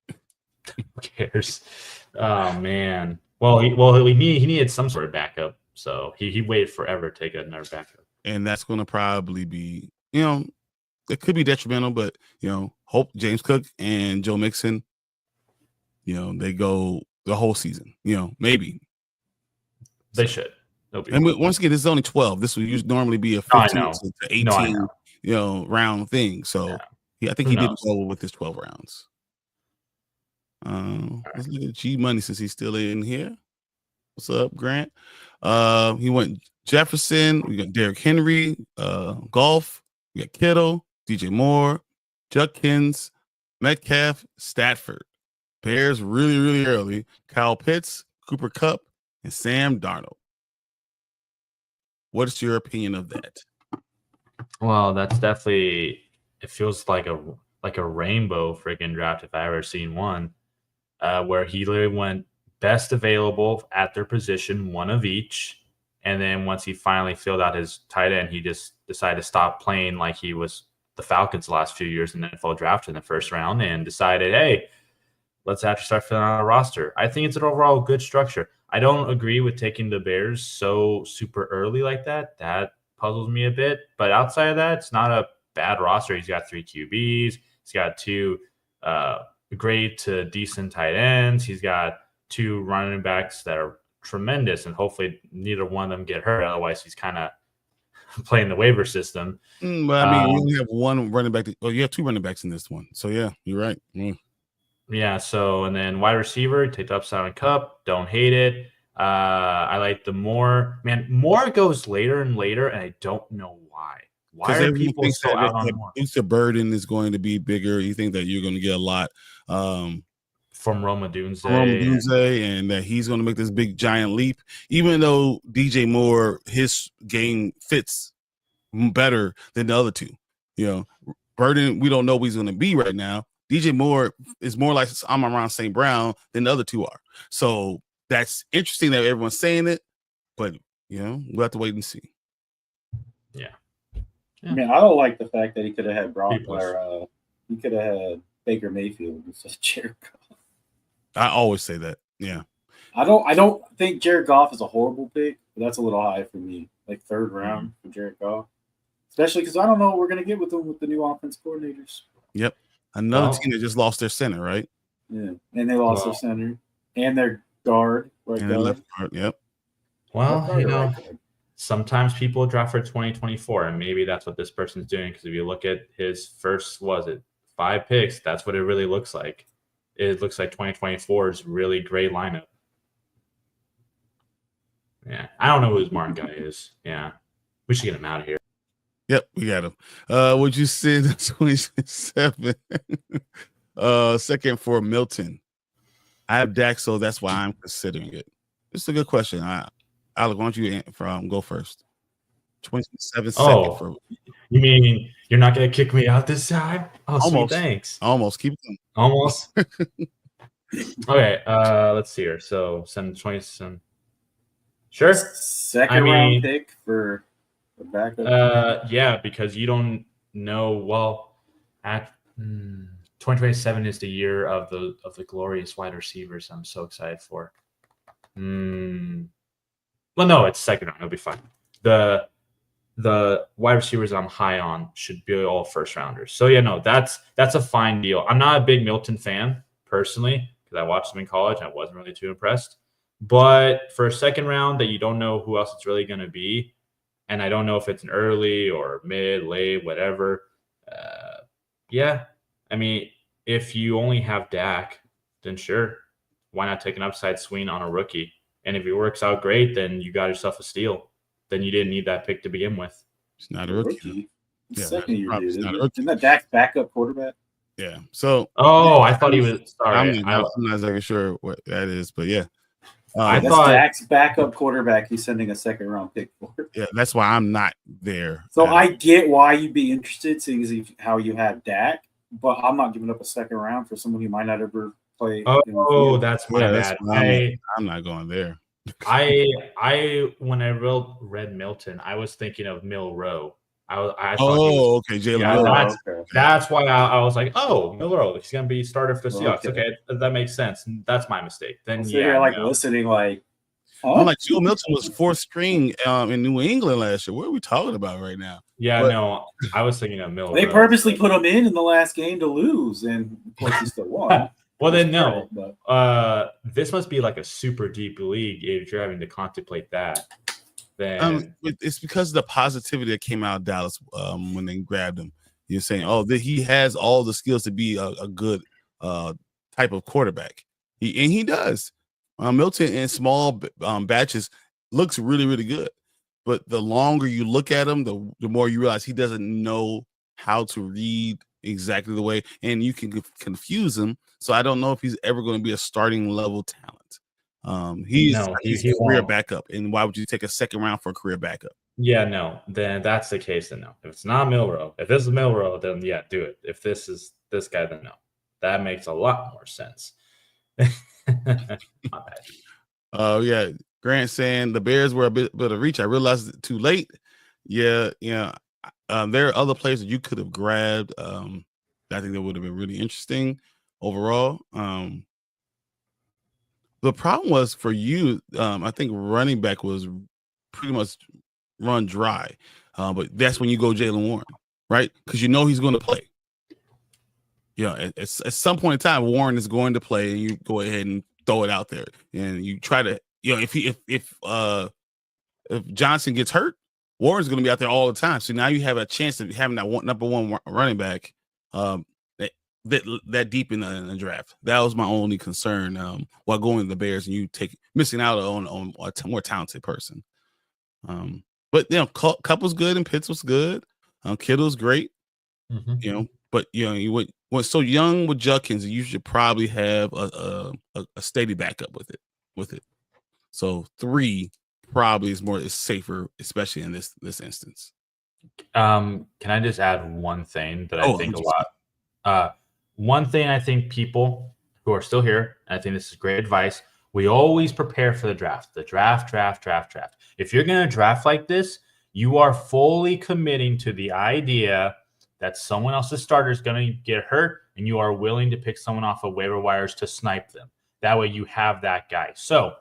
Who cares? Oh man. Well, he needed some sort of backup, so he waited forever to take another backup.
And that's going to probably be, it could be detrimental, but, hope James Cook and Joe Mixon, they go the whole season, maybe.
They should.
And once again, this is only 12. This would normally be a 15 to 18, round thing. So, I think he did well with his 12 rounds. Let's look at G Money since he's still in here. What's up, Grant? He went Jefferson. We got Derrick Henry, Golf. We got Kittle, DJ Moore, Judkins, Metcalf, Stafford. Bears really, really early. Kyle Pitts, Cooper Kupp, and Sam Darnold. What is your opinion of that?
Well, that's definitely. It feels like a rainbow freaking draft if I ever seen one, where he literally went best available at their position, one of each. And then once he finally filled out his tight end, he just decided to stop playing like he was the Falcons the last few years in the NFL draft in the first round and decided, hey, let's actually start filling out a roster. I think it's an overall good structure. I don't agree with taking the Bears so super early like that. That puzzles me a bit. But outside of that, it's not a bad roster. He's got 3 QBs. He's got 2 great to decent tight ends. He's got 2 running backs that are tremendous, and hopefully neither one of them get hurt. Otherwise, he's kind of playing the waiver system.
But I mean, you only have one running back. You have 2 running backs in this one. So yeah, you're right.
Yeah. So and then wide receiver, take the upside on Cup. Don't hate it. I like the Moore. Man, Moore goes later and later, and I don't know why. Why are people so out on Moore?
The burden is going to be bigger. You think that you're going to get a lot
from Rome Odunze,
and that he's going to make this big giant leap, even though DJ Moore, his game fits better than the other 2. Burden, we don't know what he's going to be right now. DJ Moore is more like Amon-Ra St. Brown than the other 2 are. So that's interesting that everyone's saying it, but we'll have to wait and see.
Yeah.
I mean, I don't like the fact that he could have had he could have had Baker Mayfield instead of Jared Goff.
I always say that. Yeah.
I don't think Jared Goff is a horrible pick, but that's a little high for me. Like 3rd round for Jared Goff. Especially because I don't know what we're gonna get with them with the new offense coordinators.
Yep. Another team that just lost their center, right?
Yeah. And they lost their center and their guard, right?
And their left guard, yep.
Well, sometimes people draft for 2024, and maybe that's what this person's doing. Because if you look at his first, 5 picks, that's what it really looks like. It looks like 2024 is really great lineup. Yeah, I don't know who his Martin guy is. Yeah, we should get him out of here.
Yep, we got him. Would you say the 27? Second for Milton. I have Dak, so that's why I'm considering it. It's a good question. Alec, why don't you go first? 27 second for.
You mean you're not gonna kick me out this time? Oh,
Almost.
sweet, thanks.
Almost. Keep it.
Almost. Okay. Let's see here. So 27. Sure.
Second round pick for the backup.
Yeah, because you don't know. Well, at 2027 is the year of the glorious wide receivers. I'm so excited for. Well, no, it's second round. It'll be fine. The wide receivers I'm high on should be all first rounders. So yeah, no, that's a fine deal. I'm not a big Milton fan personally because I watched him in college and I wasn't really too impressed. But for a second round that you don't know who else it's really going to be, and I don't know if it's an early or mid, late, whatever. Yeah, I mean, if you only have Dak, then sure, why not take an upside swing on a rookie? And if it works out great, then you got yourself a steal. Then you didn't need that pick to begin with.
It's not a rookie.
Yeah, second year, dude. Isn't that Dak's backup quarterback?
Yeah. So.
Oh, I thought he was. Sorry,
I'm not exactly sure what that is, but yeah.
I thought Dak's backup quarterback. He's sending a second round pick for.
Yeah, that's why I'm not there.
So I get why you'd be interested, seeing how you have Dak, but I'm not giving up a second round for someone who might not ever play.
Oh, that's my bad.
I'm not going there.
When I read Milton, I was thinking of Milroe. I
thought okay, Jalen.
Yeah, that's why I was like, oh, Milroe, he's gonna be starter for the Seahawks. Okay, that makes sense. That's my mistake. Then
you're listening, like,
I'm like, Joe Milton was fourth string in New England last year. What are we talking about right now?
Yeah, no, I was thinking of Milroe.
They purposely put him in the last game to lose, and of course he still won.
Well, then no. This must be like a super deep league if you're having to contemplate that. Then
it's because of the positivity that came out of Dallas when they grabbed him. You're saying, he has all the skills to be a good type of quarterback. He does. Milton in small batches looks really, really good. But the longer you look at him, the more you realize he doesn't know how to read exactly the way, and you can confuse him. So I don't know if he's ever going to be a starting level talent. He's a career backup, and why would you take a second round for a career backup?
Yeah, no. Then that's the case. Then no. If it's not Milroe, if this is Milroe, then yeah, do it. If this is this guy, then no. That makes a lot more sense. My bad.
Yeah. Grant saying the Bears were a bit of reach. I realized it too late. Yeah. There are other players that you could have grabbed. I think that would have been really interesting overall. The problem was for you, I think running back was pretty much run dry. But that's when you go Jaylen Warren, right? Because you know he's going to play. Yeah, at some point in time, Warren is going to play, and you go ahead and throw it out there, and you try to, if Johnson gets hurt, Warren's going to be out there all the time. So now you have a chance of having that number one running back that deep in the draft. That was my only concern while going to the Bears, and you missing out on a more talented person. But Cup was good and Pitts was good. Kittle's great.
Mm-hmm.
But you went so young with Judkins, you should probably have a steady backup with it. So 3 probably is safer, especially in this instance.
Can I just add one thing that I think 100%. A lot? One thing I think people who are still here, and I think this is great advice, we always prepare for the draft. The draft. If you're going to draft like this, you are fully committing to the idea that someone else's starter is going to get hurt, and you are willing to pick someone off of waiver wires to snipe them. That way you have that guy. So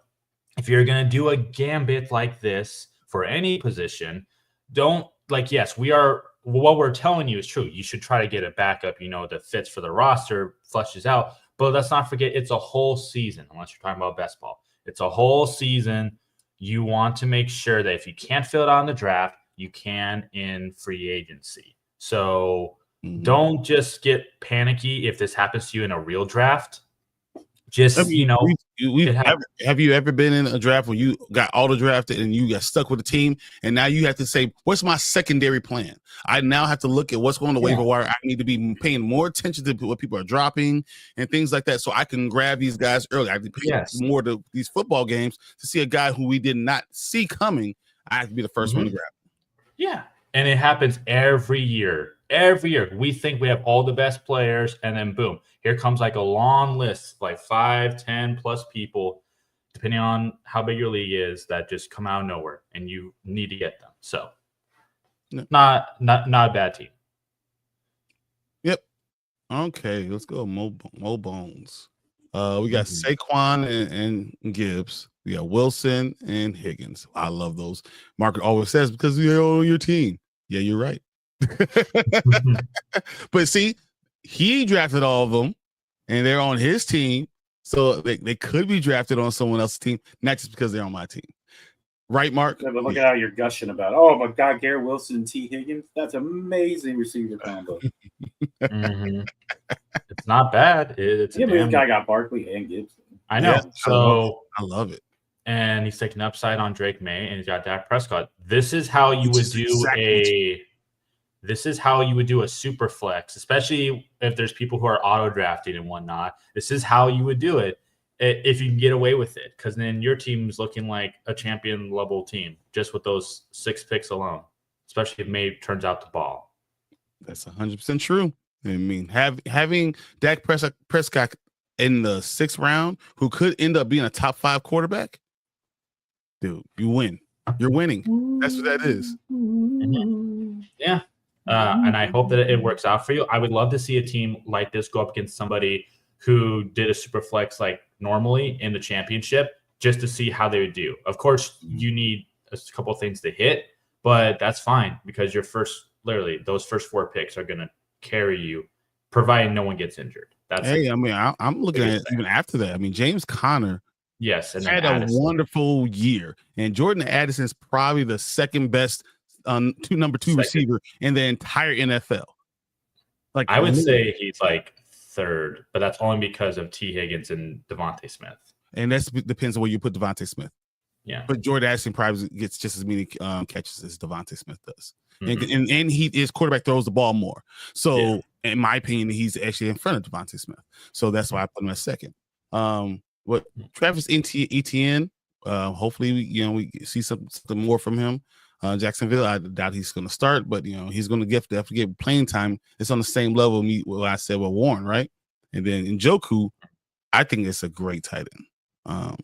if you're going to do a gambit like this for any position, yes, what we're telling you is true. You should try to get a backup, that fits for the roster, flushes out. But let's not forget, it's a whole season, unless you're talking about best ball. It's a whole season. You want to make sure that if you can't fill it out in the draft, you can in free agency. So don't just get panicky if this happens to you in a real draft. just,
I mean,
it
have you ever been in a draft where you got auto drafted and you got stuck with the team, and now you have to say, what's my secondary plan? I now have to look at what's going on the waiver wire. I need to be paying more attention to what people are dropping and things like that, so I can grab these guys early. I have to pay more to these football games to see a guy who we did not see coming. I have to be the first one to grab.
Yeah, and it happens every year. Every year, we think we have all the best players, and then boom, here comes like a long list, like 5, 10 plus people, depending on how big your league is, that just come out of nowhere, and you need to get them. So, not a bad team.
Yep. Okay, let's go. Mo Bones. We got Saquon and Gibbs. We got Wilson and Higgins. I love those. Mark always says because you're on your team. Yeah, you're right. But see, he drafted all of them, and they're on his team, so they could be drafted on someone else's team, not just because they're on my team, right, Mark?
Yeah, but look at how you're gushing about. Oh my God, Garrett Wilson and T. Higgins, that's amazing receiver combo.
It's not bad. It's
but this guy got Barkley and Gibson.
I know. So
I love it.
And he's taking upside on Drake May, and he's got Dak Prescott. This is how you would do This is how you would do a super flex, especially if there's people who are auto drafting and whatnot. This is how you would do it if you can get away with it, because then your team's looking like a champion level team just with those 6 picks alone, especially if May turns out the ball.
That's 100% true. I mean, having Dak Prescott in the 6th round, who could end up being a top 5 quarterback, dude, you win. You're winning. That's what that is.
Yeah. And I hope that it works out for you. I would love to see a team like this go up against somebody who did a super flex like normally in the championship, just to see how they would do. Of course, you need a couple of things to hit, but that's fine because those first 4 picks are going to carry you, providing no one gets injured.
I'm looking at it even after that. I mean, James Conner
and
had a wonderful year, and Jordan Addison's probably the second best number 2 receiver in the entire NFL. Like,
I would say he's like 3rd, but that's only because of T. Higgins and Devontae Smith.
And that depends on where you put Devontae Smith.
Yeah,
but Jordan Addison probably gets just as many catches as Devontae Smith does, and his quarterback throws the ball more. So, in my opinion, he's actually in front of Devontae Smith. So that's why I put him at 2nd. Travis Etienne? Hopefully, we see something more from him. Jacksonville, I doubt he's going to start, but he's going to definitely get playing time. It's on the same level what I said with Warren, right? And then Njoku, I think it's a great tight end.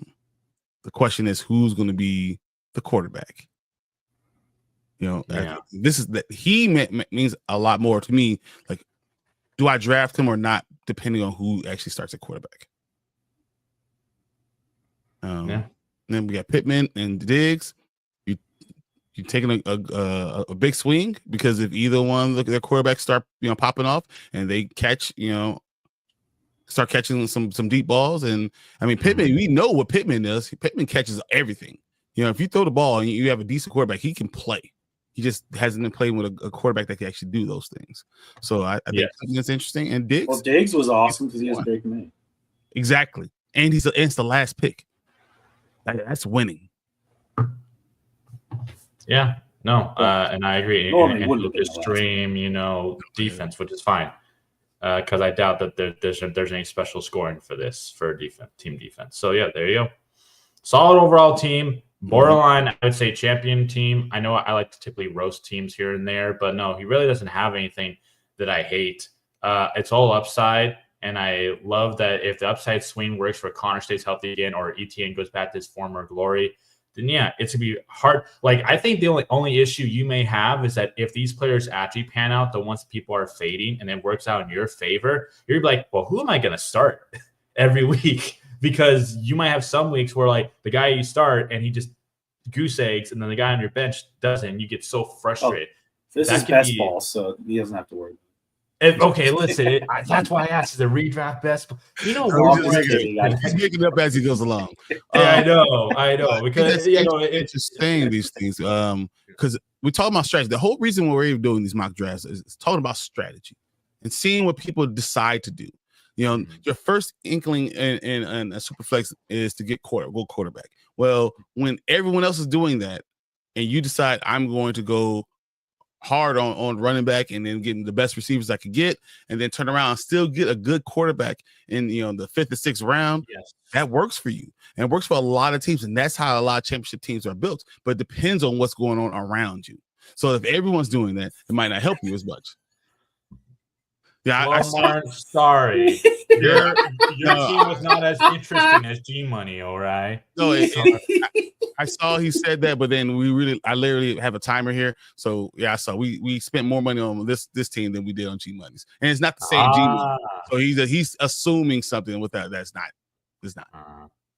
The question is who's going to be the quarterback. This is that he means a lot more to me. Like, do I draft him or not, depending on who actually starts at quarterback. Then we got Pittman and Diggs. You're taking a big swing because if either one of their quarterbacks start popping off and they catch start catching some deep balls, and I mean Pittman, we know what Pittman does. Pittman catches everything. If you throw the ball and you have a decent quarterback, he can play. He just hasn't been playing with a quarterback that can actually do those things. So I think that's interesting. And Diggs,
Diggs was awesome because he has Drake May.
Exactly, and it's the last pick. That's winning.
Yeah, no, and I agree. And he'll just stream, defense, which is fine. Because I doubt that there's any special scoring for team defense. So yeah, there you go. Solid overall team. Borderline, I would say champion team. I know I like to typically roast teams here and there, but no, he really doesn't have anything that I hate. It's all upside, and I love that if the upside swing works where Connor stays healthy again or ETN goes back to his former glory, then it's gonna be hard. Like, I think the only issue you may have is that if these players actually pan out, the ones that people are fading, and it works out in your favor, you're like, well, who am I gonna start every week? Because you might have some weeks where like the guy you start and he just goose eggs, and then the guy on your bench doesn't. You get so frustrated.
This is best ball, so he doesn't have to worry.
Okay, listen. That's why I asked the redraft best.
He's making it up as he goes along.
I know. Because
it's just saying these things. Because we're talking about strategy. The whole reason we're even doing these mock drafts is talking about strategy and seeing what people decide to do. You know, your first inkling in a Superflex is to get quarterback. Well, when everyone else is doing that, and you decide I'm going to go hard on running back and then getting the best receivers I could get, and then turn around and still get a good quarterback in the 5th or 6th round, that works for you. And it works for a lot of teams. And that's how a lot of championship teams are built. But it depends on what's going on around you. So if everyone's doing that, it might not help you as much. Yeah,
Martin, sorry. Your team was not as interesting as G Money, all right?
No, I saw he said that, but then I literally have a timer here. So yeah, I saw we spent more money on this team than we did on G Money's, and it's not the same G Money. So he's assuming something with that. It's not.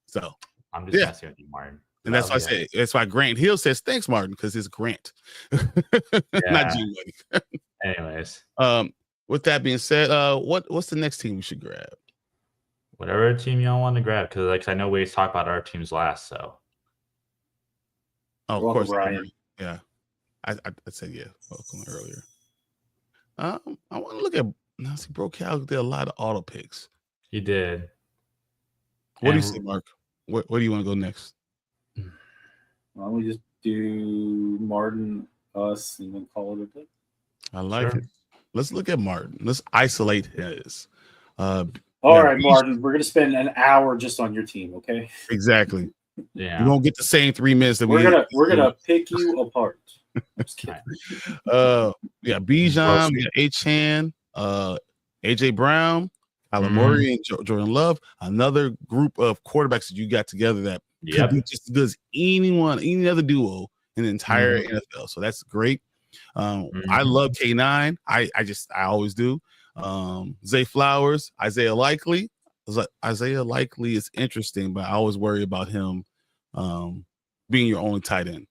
So
I'm just messing with you, Martin.
And that's why I say that's why Grant Hill says thanks, Martin, because it's Grant, not G Money.
Anyways,
with that being said, what's the next team we should grab?
Whatever team y'all want to grab, because I know we talked about our teams last, so.
Oh, of course, Ryan. Yeah, I said yeah. Welcome earlier. I want to look at. Now, see, Bro Cal did a lot of auto picks.
He did.
What do you say, Mark? Where do you want to go next?
Why don't we just do Martin, us, and then call it a day?
I like it. Let's look at Martin. Let's isolate his.
All right, Martin. We're gonna spend an hour just on your team, okay?
Exactly.
Yeah.
You won't get the same 3 minutes that
we're gonna pick you apart. Just kidding.
Yeah, Bijan, we got H-Han, AJ Brown, Kyler Murray, and Jordan Love. Another group of quarterbacks that you got together that could be just as good as any other duo in the entire NFL. So that's great. I love K9. I always do. Zay Flowers, Isaiah Likely. Isaiah Likely is interesting, but I always worry about him being your only tight end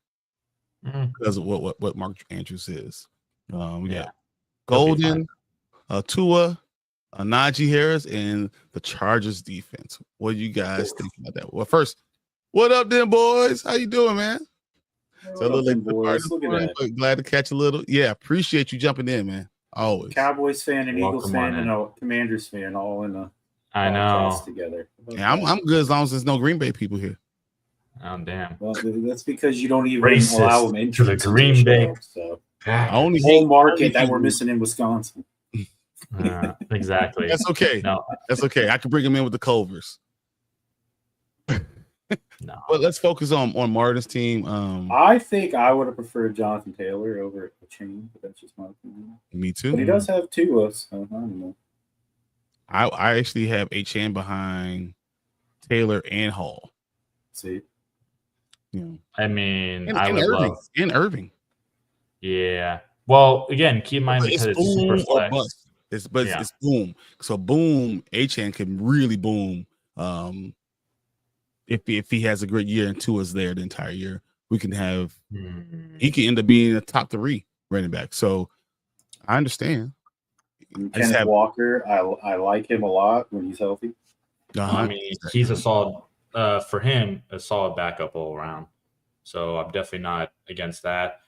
because of what Mark Andrews is. We got Golden, Tua, Najee Harris, and the Chargers defense. What do you guys think about that? Well, first, what up, then, boys? How you doing, man? So look at that. Glad to catch a little. Yeah, appreciate you jumping in, man. Always.
Cowboys fan and Eagles fan and a Commanders fan all in a
I know
together.
Yeah, I'm good as long as there's no Green Bay people here.
Oh damn!
Well, that's because you don't even allow them into
the Green Bay.
So
only
whole market that we're missing in Wisconsin.
Exactly.
That's okay.
No,
that's okay. I can bring them in with the Culvers.
No,
but let's focus on Martin's team.
I think I would have preferred Jonathan Taylor over a chain, but that's just my opinion.
Me too.
But he does have Tua, so I don't know.
I actually have H-Han behind Taylor and Hall.
See,
I mean,
and
I would love
Irving.
Yeah. Well, again, keep in mind because it's super flex.
It's boom. So boom, H-Han can really boom. If he has a great year and Tua's there the entire year, we can have he can end up being a top 3 running back. So I understand.
Kenneth Walker, I like him a lot when he's healthy.
I mean, he's a solid for him, a solid backup all around. So I'm definitely not against that.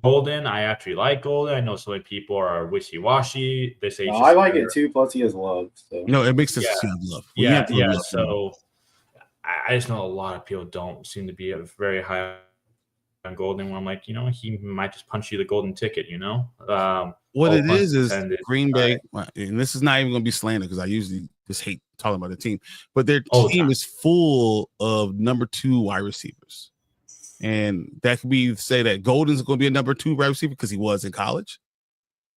Golden, I actually like Golden. I know so many people are wishy-washy. They say
I like it too. Plus, he has love. So.
It makes sense to have love.
Love. So I just know a lot of people don't seem to be very high on Golden. Where I'm like, he might just punch you the golden ticket.
What it is Green Bay, and this is not even going to be slander because I usually just hate talking about the team, but their team is full of number 2 wide receivers. And that could be say that Golden's going to be a number 2 wide receiver because he was in college,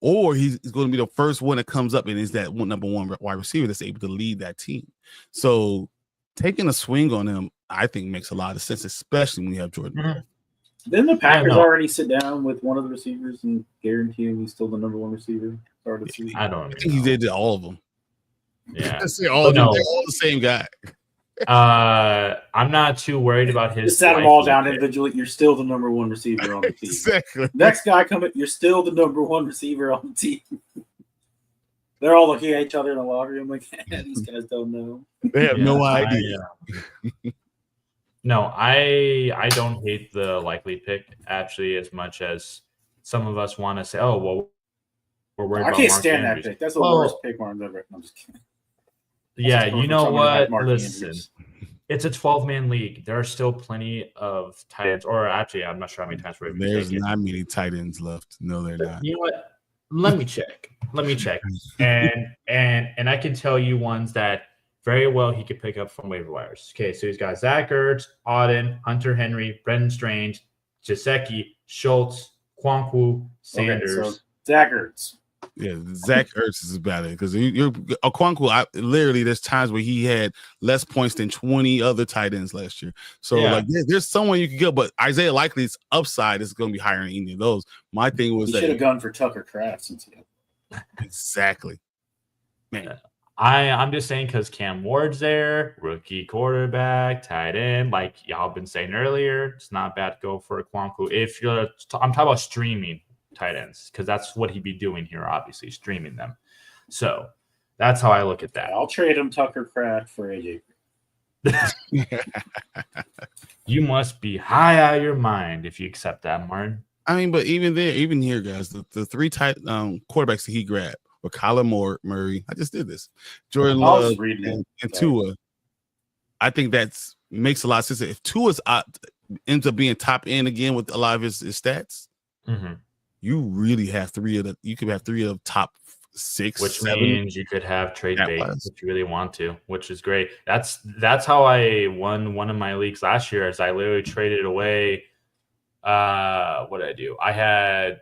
or he's going to be the first one that comes up and is that number 1 wide receiver that's able to lead that team. So taking a swing on him, I think, makes a lot of sense, especially when you have Jordan.
Didn't the Packers already sit down with one of the receivers and guarantee him he's still the number 1 receiver?
I don't.
I think he did all of them.
Yeah,
they're all the same guy.
I'm not too worried about his.
Just sat them all down individually. You're still the number 1 receiver on the team.
Exactly.
Next guy coming, you're still the number 1 receiver on the team. They're all looking at each other in the locker room like, these guys don't know.
They have no idea.
No, I don't hate the Likely pick actually as much as some of us want to say, oh, well, we're worried
I
about
can't
Mark
stand
Andrews.
that pick. That's the worst pick Martin's ever. I'm just kidding.
Yeah, you know what?
Mark
Listen,
Andrews.
it's a 12-man league. There are still plenty of tight ends, or actually, I'm not sure how many times we're even
There's
taking.
not many tight ends left. No, they're not.
You know what? Let me check. And I can tell you ones that very well he could pick up from waiver wires. Okay, so he's got Zach Ertz, Auden, Hunter Henry, Brendan Strange, Jaceki, Schultz, Kwankwu, Sanders.
Okay, so Zach Ertz.
Yeah, Zach Ertz is about it because you're Okonkwo. Literally, there's times where he had less points than 20 other tight ends last year. So like, there's someone you could go, but Isaiah Likely's upside is going to be higher than any of those. My thing was
he should have gone for Tucker Kraft since he had.
Exactly, man.
I'm just saying because Cam Ward's there, rookie quarterback, tight end, like y'all been saying earlier, it's not bad to go for a Kwankwu. If you're, I'm talking about streaming tight ends because that's what he'd be doing here, obviously streaming them. So that's how I look at that.
I'll trade him Tucker Kraft for AJ.
You must be high out of your mind if you accept that, Martin.
I mean, but even here, guys, the three tight quarterbacks that he grabbed were Kyler Murray. I just did this. Jordan Love and Tua. I think that's makes a lot of sense. If Tua ends up being top end again with a lot of his stats, you really have three of the top 6,
which
7.
means you could have trade bait if you really want to, which is great. That's how I won one of my leagues last year. As I literally traded away. What did I do? I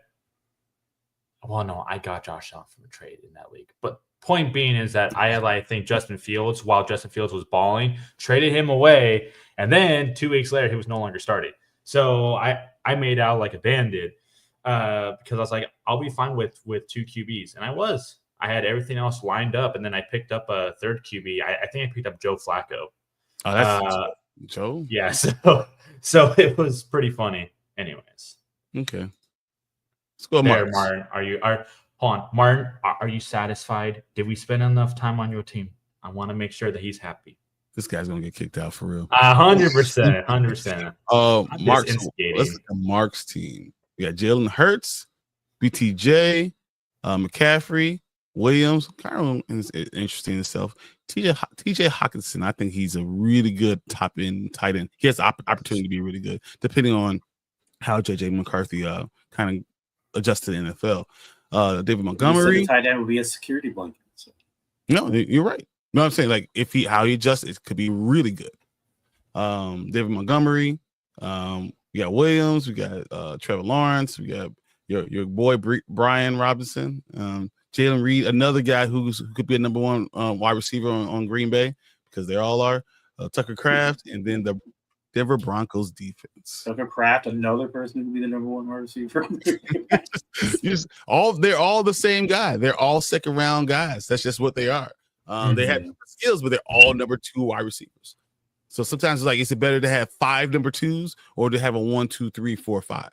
got Josh Allen from a trade in that league. But point being is that I had, I think, Justin Fields while Justin Fields was balling, traded him away, and then 2 weeks later he was no longer starting. So I made out like a bandit because I was like, I'll be fine with 2 QBs, and I had everything else lined up, and then I picked up a third QB. I think I picked up Joe Flacco.
Oh, that's Joe.
Yeah, so it was pretty funny. Anyways,
okay. Let's go,
Martin. Martin, are you satisfied? Did we spend enough time on your team? I want to make sure that he's happy.
This guy's gonna get kicked out for real.
100%. 100%.
Let's look at Mark's team. We got Jalen Hurts, BTJ, McCaffrey, Williams. Kind of is interesting himself. TJ Hawkinson. I think he's a really good top end tight end. He has the opportunity to be really good, depending on how JJ McCarthy kind of adjusts to the NFL. David Montgomery.
Tight end would be a security blanket. So.
No, you're right. No, I'm saying like how he adjusts, it could be really good. David Montgomery. We got Williams. We got Trevor Lawrence. We got your boy Brian Robinson. Jalen Reed, another guy who could be a number 1 wide receiver on Green Bay because they all are. Tucker Kraft, and then the Denver Broncos defense.
Tucker Kraft, another person who could be the number 1 wide receiver.
They're all the same guy. They're all second round guys. That's just what they are. They have skills, but they're all number 2 wide receivers. So sometimes it's like, is it better to have 5 number 2s or to have a 1, 2, 3, 4, 5?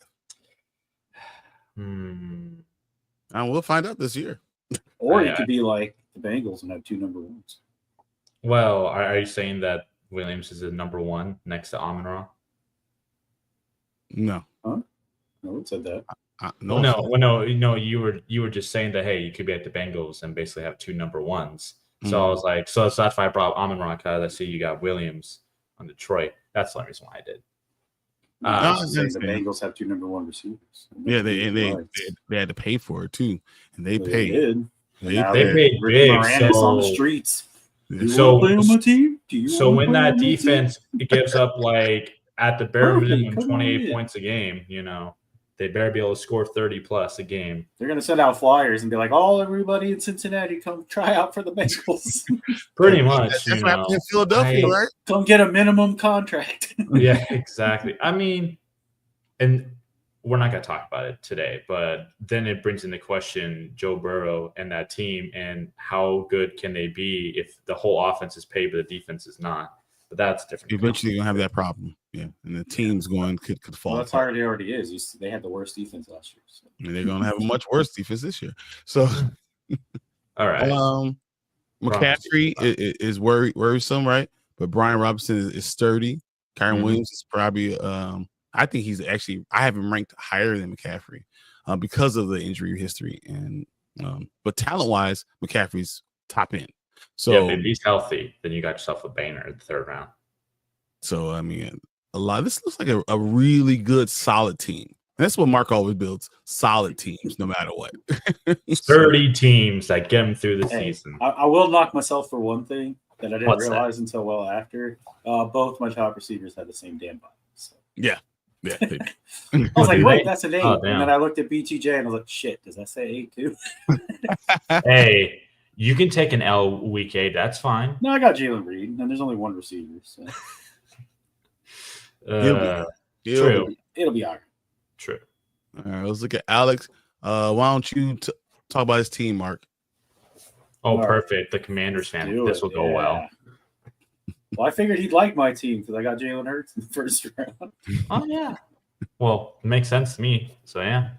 And we'll find out this year.
Or you could be like the Bengals and have 2 number 1s.
Well, are you saying that Williams is a number 1 next to Amon-Ra?
No. Huh? No one said that.
No. You were just saying that, hey, you could be at the Bengals and basically have 2 number 1s. So I was like, so that's why I brought Amon-Ra because I see you got Williams on Detroit. That's the only reason why I did.
The Bengals have 2 number 1 receivers.
Yeah, they had to pay for it too, and they paid.
They paid big.
On the streets.
So when that defense gives up like at the bare minimum 28 points a game, they better be able to score 30 plus a game.
They're going to send out flyers and be like, everybody in Cincinnati, come try out for the Bengals.
Pretty much.
That's what happened in Philadelphia, right?
Come get a minimum contract.
Yeah, exactly. I mean, and we're not going to talk about it today, but then it brings into question Joe Burrow and that team and how good can they be if the whole offense is paid but the defense is not. But that's different.
Eventually, you're going to have that problem. Yeah. And the team's could fall.
Well, that's already is. They had the worst defense last year. So.
And they're going to have a much worse defense this year. So,
all right.
McCaffrey is worrisome, right? But Brian Robinson is sturdy. Kyron Williams is probably, I think he's actually, I have him ranked higher than McCaffrey because of the injury history. And But talent-wise, McCaffrey's top end. So
yeah, if he's healthy, then you got yourself a banger in the third round.
So I mean, this looks like a really good, solid team. And that's what Mark always builds: solid teams, no matter what.
30 teams that get him through the season.
I will knock myself for one thing that I didn't
What's
realize until well after. Both my top receivers had the same damn body. So.
Yeah.
I was like, wait, that's an 8. And then I looked at BTJ and I was like, shit, does that say 8 too?
Hey, you can take an L week 8. That's fine.
No, I got Jalen Reed, and there's only one receiver. So.
True.
It'll be all right.
True.
All right, let's look at Alex. Why don't you talk about his team, Mark?
Oh, perfect. The Commanders fan. This will go well.
Well, I figured he'd like my team because I got Jalen Hurts in the first round.
Oh, yeah. Well, it makes sense to me. So, yeah.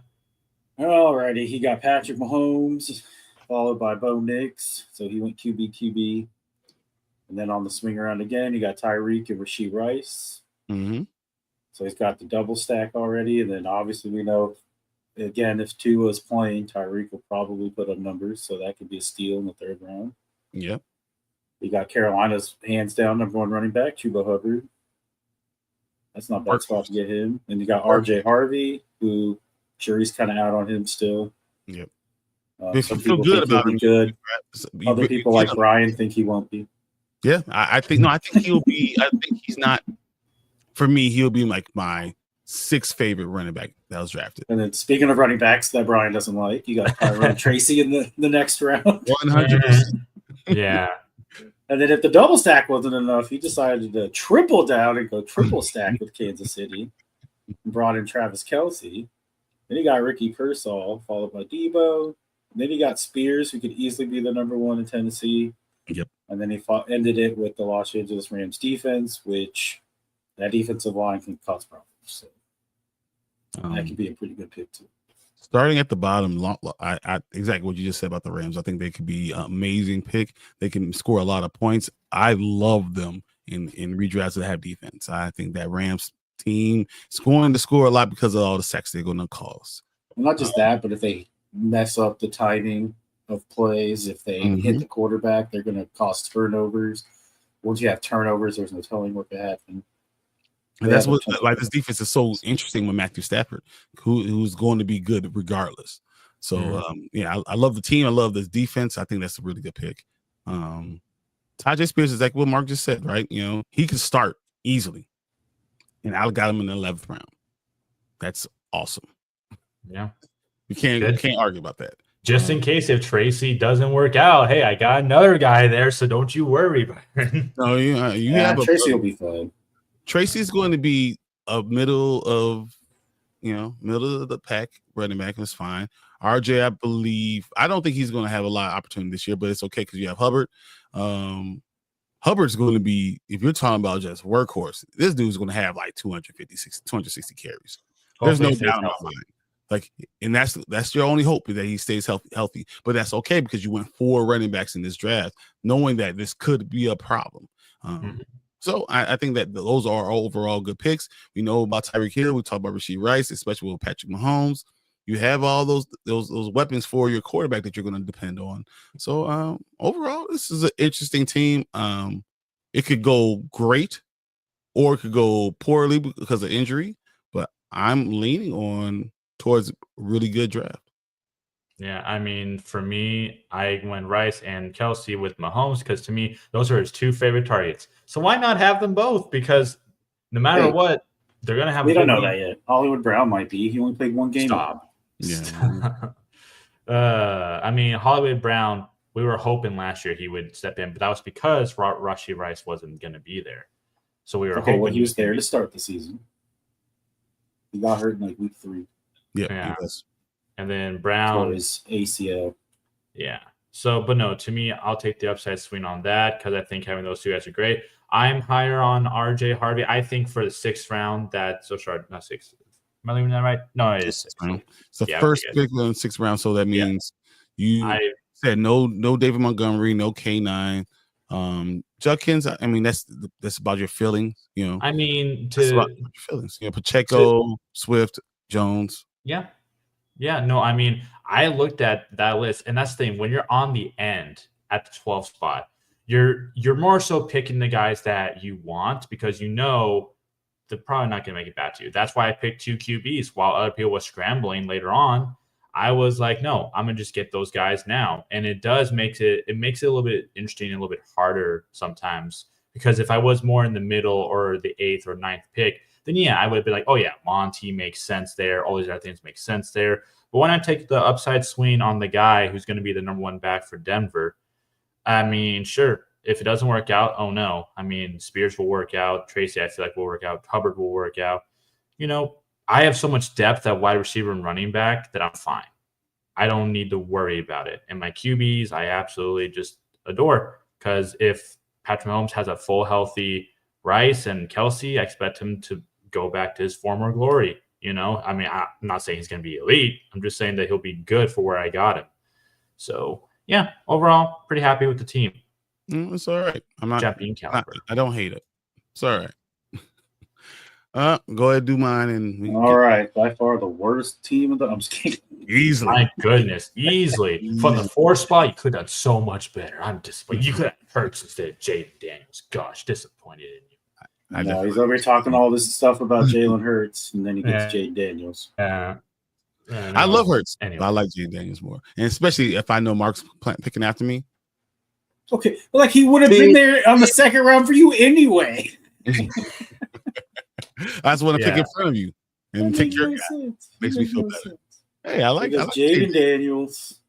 All righty. He got Patrick Mahomes, followed by Bo Nix. So he went QB. And then on the swing around again, he got Tyreek and Rashee Rice.
Mm-hmm.
So he's got the double stack already. And then obviously we know, again, if Tua is playing, Tyreek will probably put up numbers. So that could be a steal in the third round.
Yep.
You got Carolina's hands down number 1 running back, Chuba Hubbard. That's not a bad spot to get him. And you got RJ Harvey, who jury's kind of out on him still.
Yep.
Some people feel good about him. Good. Other people like Brian think he won't be.
Yeah, I think he'll be. I think he's not. For me, he'll be like my 6th favorite running back that was drafted.
And then speaking of running backs that Brian doesn't like, you got Tyrone Tracy in the next round.
100%.
Yeah.
And then if the double stack wasn't enough, he decided to triple down and go triple stack with Kansas City and brought in Travis Kelce. Then he got Ricky Pearsall, followed by Debo. And then he got Spears, who could easily be the number 1 in Tennessee.
Yep.
And then he ended it with the Los Angeles Rams defense, which that defensive line can cause problems. So that could be a pretty good pick, too.
Starting at the bottom, I exactly what you just said about the Rams. I think they could be an amazing pick. They can score a lot of points. I love them in redrafts that have defense. I think that Rams team is going to score a lot because of all the sacks they're going to cause.
Well, not just that, but if they mess up the timing of plays, if they hit the quarterback, they're going to cause turnovers. Once you have turnovers, there's no telling what could happen.
And that's what this defense is so interesting with Matthew Stafford, who's going to be good regardless. So I love the team. I love this defense. I think that's a really good pick. Tajay Spears is like what Mark just said, right? You know, he could start easily, and I got him in the 11th round. That's awesome.
Yeah,
you can't argue about that.
Just in case if Tracy doesn't work out, hey, I got another guy there, so don't you worry.
No, you have
Tracy will be fine.
Tracy's going to be a middle of the pack running back. That's fine. RJ, I don't think he's going to have a lot of opportunity this year, but it's okay because you have Hubbard. Hubbard's going to be, if you're talking about just workhorse, this dude's going to have like 260 carries. There's no doubt in my mind. Like, and that's your only hope is that he stays healthy. But that's okay because you went 4 running backs in this draft, knowing that this could be a problem. So I think that those are overall good picks. We know about Tyreek Hill. We talk about Rashee Rice, especially with Patrick Mahomes. You have all those weapons for your quarterback that you're going to depend on. So overall, this is an interesting team. It could go great, or it could go poorly because of injury. But I'm leaning towards a really good draft.
Yeah, I mean, for me, I went Rice and Kelce with Mahomes because to me, those are his 2 favorite targets. So why not have them both? Because no matter what, they're going to have.
We don't know that yet. Hollywood Brown might be. He only played 1 game.
Stop.
Yeah.
I mean, Hollywood Brown, we were hoping last year he would step in, but that was because Rashee Rice wasn't going to be there. So we were hoping.
Well, he was there to start the season. He got hurt in like week 3.
Yeah. He was.
And then Brown
is ACL.
Yeah. So, but no, to me, I'll take the upside swing on that because I think having those 2 guys are great. I'm higher on RJ Harvey. I think for the 6th round, not 6th. Am I leaving that right? No, it is 6th.
It's the first pick in the 6th round, so that means you said no David Montgomery, no K9. Judkins, I mean, that's about your feelings, you know.
I mean,
about your feelings. Pacheco, Swift, Jones.
Yeah. Yeah, no, I mean, I looked at that list, and that's the thing. When you're on the end at the 12th spot, you're more so picking the guys that you want because you know they're probably not going to make it back to you. That's why I picked 2 QBs while other people were scrambling later on. I was like, no, I'm going to just get those guys now. And it makes it a little bit interesting and a little bit harder sometimes because if I was more in the middle or the 8th or 9th pick, then yeah, I would be like, oh yeah, Monty makes sense there. All these other things make sense there. But when I take the upside swing on the guy who's going to be the number 1 back for Denver, I mean, sure, if it doesn't work out, oh no. I mean, Spears will work out. Tracy, I feel like will work out. Hubbard will work out. I have so much depth at wide receiver and running back that I'm fine. I don't need to worry about it. And my QBs, I absolutely just adore because if Patrick Mahomes has a full healthy Rice and Kelsey, I expect him to go back to his former glory. I mean, I'm not saying he's going to be elite. I'm just saying that he'll be good for where I got him. So, yeah, overall, pretty happy with the team.
It's all right. I'm not
champion caliber.
I don't hate it. It's all right. Go ahead, do mine, and
all right. By far the worst team of the. I'm just kidding.
Easily.
My goodness, easily from the 4th spot, you could have done so much better. I'm disappointed. You could have Hurts instead of Jaden Daniels. Gosh, disappointed in you.
No, he's over here talking all this stuff about Jalen Hurts, and then he gets Jaden Daniels.
I love Hurts.
Anyway.
But I like Jaden Daniels more, and especially if I know Mark's picking after me.
Okay, like he would have been there on the 2nd round for you anyway.
I just want to pick in front of you and take your guy. Makes me feel better.
Sense.
Hey, I like
Jaden Daniels.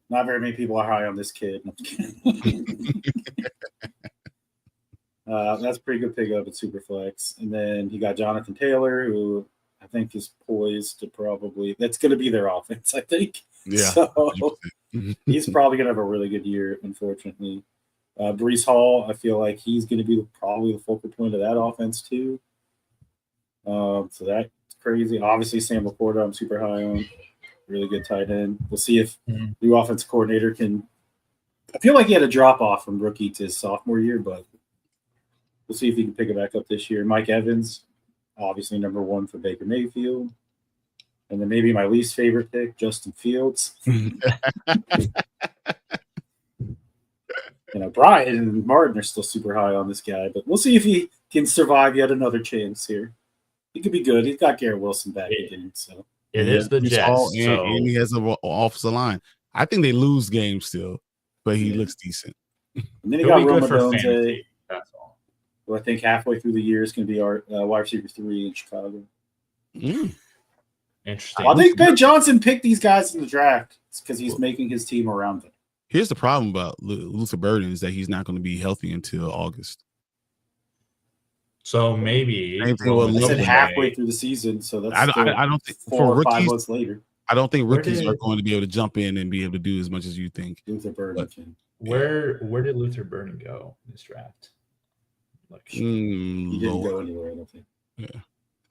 Not very many people are high on this kid. That's a pretty good pickup at Superflex. And then he got Jonathan Taylor, who I think is poised to that's going to be their offense, I think.
Yeah.
So he's probably going to have a really good year, unfortunately. Breece Hall, I feel like he's going to be probably the focal point of that offense, too. So that's crazy. Obviously, Sam Laporta, I'm super high on. Really good tight end. We'll see if new offensive coordinator can. I feel like he had a drop off from rookie to his sophomore year, but we'll see if he can pick it back up this year. Mike Evans, obviously number 1 for Baker Mayfield. And then maybe my least favorite pick, Justin Fields. Brian and Martin are still super high on this guy, but we'll see if he can survive yet another chance here. He could be good. He's got Garrett Wilson back again, so
it is the Jets.
And he has an offensive line. I think they lose games still, but he looks decent.
And then he got Roma Donze,
that's all.
who I think halfway through the year is going to be our wide receiver 3 in Chicago.
Interesting.
I think Ben Johnson picked these guys in the draft because he's making his team around them.
Here's the problem about Luther Burden is that he's not going to be healthy until August.
So maybe
I said halfway through the season, so that's
I don't think
4 or 5 months later.
I don't think rookies are going to be able to jump in and be able to do as much as you think.
Luther Burden.
Where did Luther Burden go in this draft?
He didn't go anywhere, I don't think.
Yeah.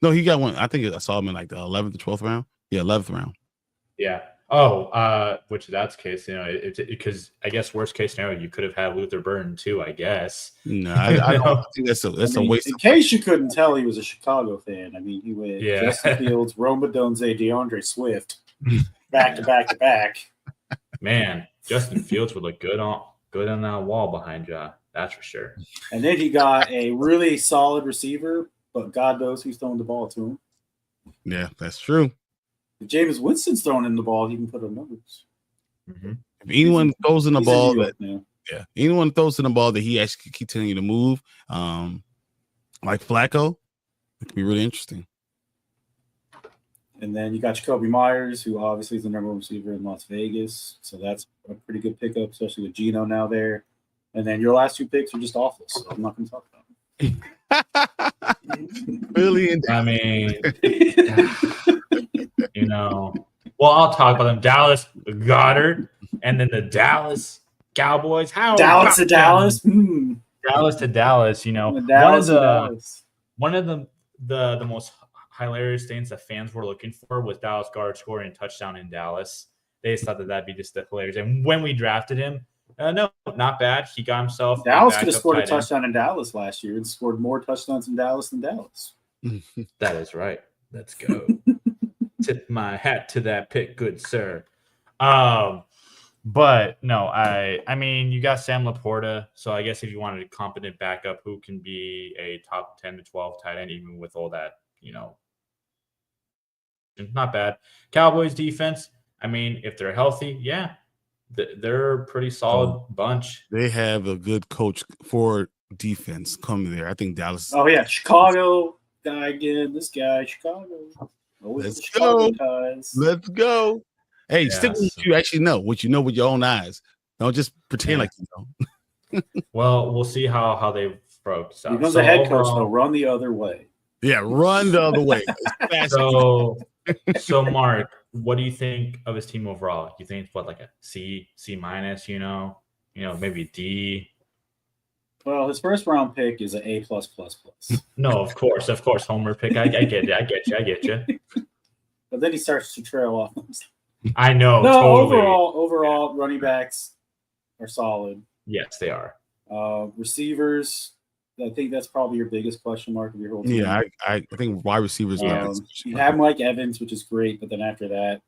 No, he got one. I think I saw him in like the 11th or 12th round. Yeah, 11th round.
Yeah. Oh, which that's the case, because I guess worst case scenario, you could have had Luther Burden too, I guess.
No, I don't think that's a waste.
In case you couldn't tell, he was a Chicago fan. I mean, he went Justin Fields, Roma Donze, DeAndre Swift, back to back to back.
Man, Justin Fields would look good on that wall behind you. That's for sure.
And then he got a really solid receiver, but God knows who's throwing the ball to him.
Yeah, that's true.
If Jameis Winston's throwing in the ball, he can put up numbers.
Mm-hmm. If anyone throws in the ball anyone throws in the ball that he actually can continue to move, like Flacco, it could be really interesting.
And then you got Jacoby Myers, who obviously is the number 1 receiver in Las Vegas. So that's a pretty good pickup, especially with Geno now there. And then your last 2 picks are just awful, so I'm not going to talk about them.
Really?
I mean, well, I'll talk about them. Dallas Goddard, and then the Dallas Cowboys.
Dallas to Dallas?
Dallas to Dallas, one of the most hilarious things that fans were looking for was Dallas Goddard scoring a touchdown in Dallas. They just thought that'd be just hilarious. And when we drafted him, no, not bad. He got himself.
Dallas could have scored a touchdown in Dallas last year and scored more touchdowns in Dallas than Dallas.
That is right. Let's go. Tip my hat to that pick, good sir. But no, I mean, you got Sam Laporta, so I guess if you wanted a competent backup who can be a top 10 to 12 tight end, even with all that, not bad. Cowboys defense, I mean, if they're healthy, yeah, they're a pretty solid bunch.
They have a good coach for defense coming there. I think Dallas.
Oh yeah, Chicago guy again. This guy, Chicago.
Let's go. Let's go. Hey, stick with what you actually know. What you know with your own eyes. Don't just pretend like you know.
Well, we'll see how they broke.
So, he becomes a head coach, they'll run the other way.
Yeah, run the other way.
So Mark, what do you think of his team overall? You think it's like a C minus? Maybe a D.
Well, his first round pick is an A+++.
No, of course, homer pick. I get you.
But then he starts to trail off.
I know.
No,
totally.
overall, running backs are solid.
Yes, they are.
Receivers, I think that's probably your biggest question mark of your whole team.
Yeah, I think wide receivers.
You have Mike Evans, which is great, but then after that,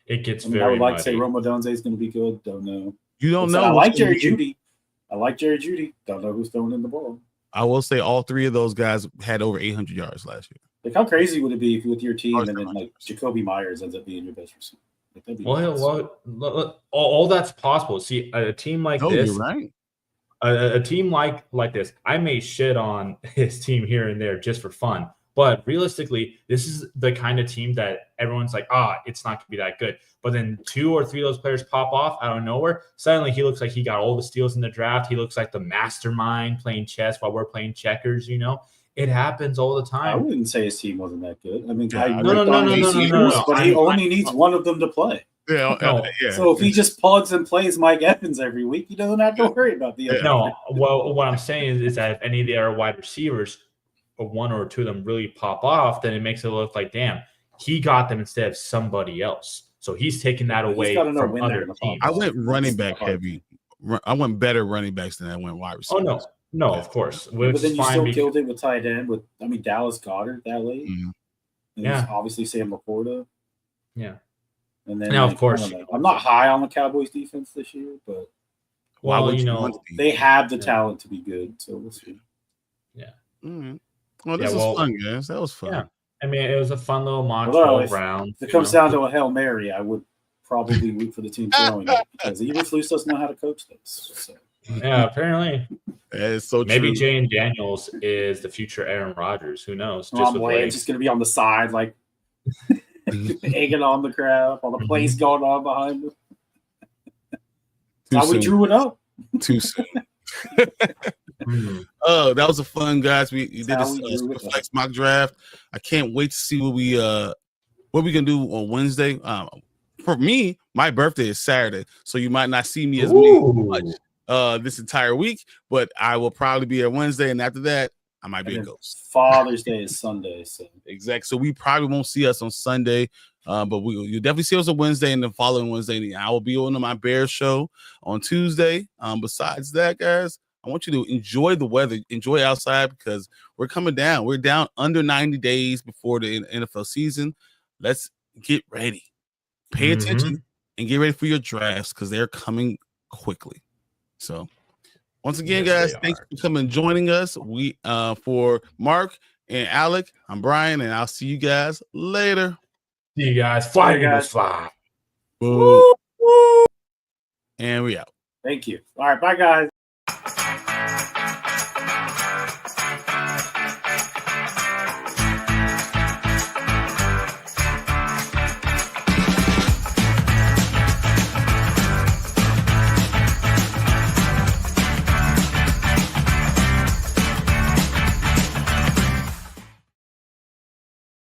it gets
I
very.
would like to say Rome Odunze is going to be good. Don't know.
You don't know.
I like Jerry Jeudy. Don't know who's throwing in the ball.
I will say all three of those guys had over 800 yards last year.
Like, how crazy would it be if with your team and then like Jacoby Myers ends up being your best receiver?
Well, all that's possible. See, a team like this,
you're right.
A team like this, I may shit on his team here and there just for fun, but realistically, this is the kind of team that everyone's like, it's not going to be that good. But then 2 or 3 of those players pop off out of nowhere. Suddenly, he looks like he got all the steals in the draft. He looks like the mastermind playing chess while we're playing checkers. It happens all the time.
I wouldn't say his team wasn't that good. I mean,
no.
But he only needs one of them to play.
Yeah.
So if he just plugs and plays Mike Evans every week, he doesn't have to worry about the other.
No, well, what I'm saying is that if any of the other wide receivers, or 1 or 2 of them, really pop off, then it makes it look like, damn, he got them instead of somebody else. So he's taking that away from other teams.
I went running back heavy. I went better running backs than I went wide receivers.
Oh no, of course.
But then you still killed it with tight end with Dallas Goedert that late.
Mm-hmm.
And obviously Sam Laporta.
Yeah.
And then
of course,
I'm not high on the Cowboys defense this year, but they have the talent to be good. So we'll see.
Yeah.
Mm-hmm. Well, this was fun, guys. That was fun.
Yeah. I mean, it was a fun little mock 12 round.
If it comes down to a Hail Mary, I would probably root for the team throwing it because Eberflus doesn't know how to coach this. So.
Yeah, apparently.
That is so
Maybe
true.
Jane Daniels is the future Aaron Rodgers. Who knows?
Just going to be on the side, like egging on the crowd, all the plays going on behind him. That's how we drew it up.
Too soon. Oh, that was a fun, guys. We did this Superflex mock draft. I can't wait to see what we can do on Wednesday. For me, my birthday is Saturday, so you might not see me as much this entire week, but I will probably be at Wednesday, and after that, I might be a ghost.
Father's Day is Sunday, so
exactly. So we probably won't see us on Sunday, but you'll definitely see us on Wednesday, and the following Wednesday, I will be on my Bears show on Tuesday. Besides that, guys, I want you to enjoy the weather, enjoy outside because we're coming down. We're down under 90 days before the NFL season. Let's get ready. Pay attention and get ready for your drafts because they're coming quickly. So once again, guys, thanks for coming and joining us. We for Mark and Alec, I'm Brian, and I'll see you guys later.
See you guys. Fly, guys. Fly.
Woo. And we out.
Thank you. All right. Bye, guys.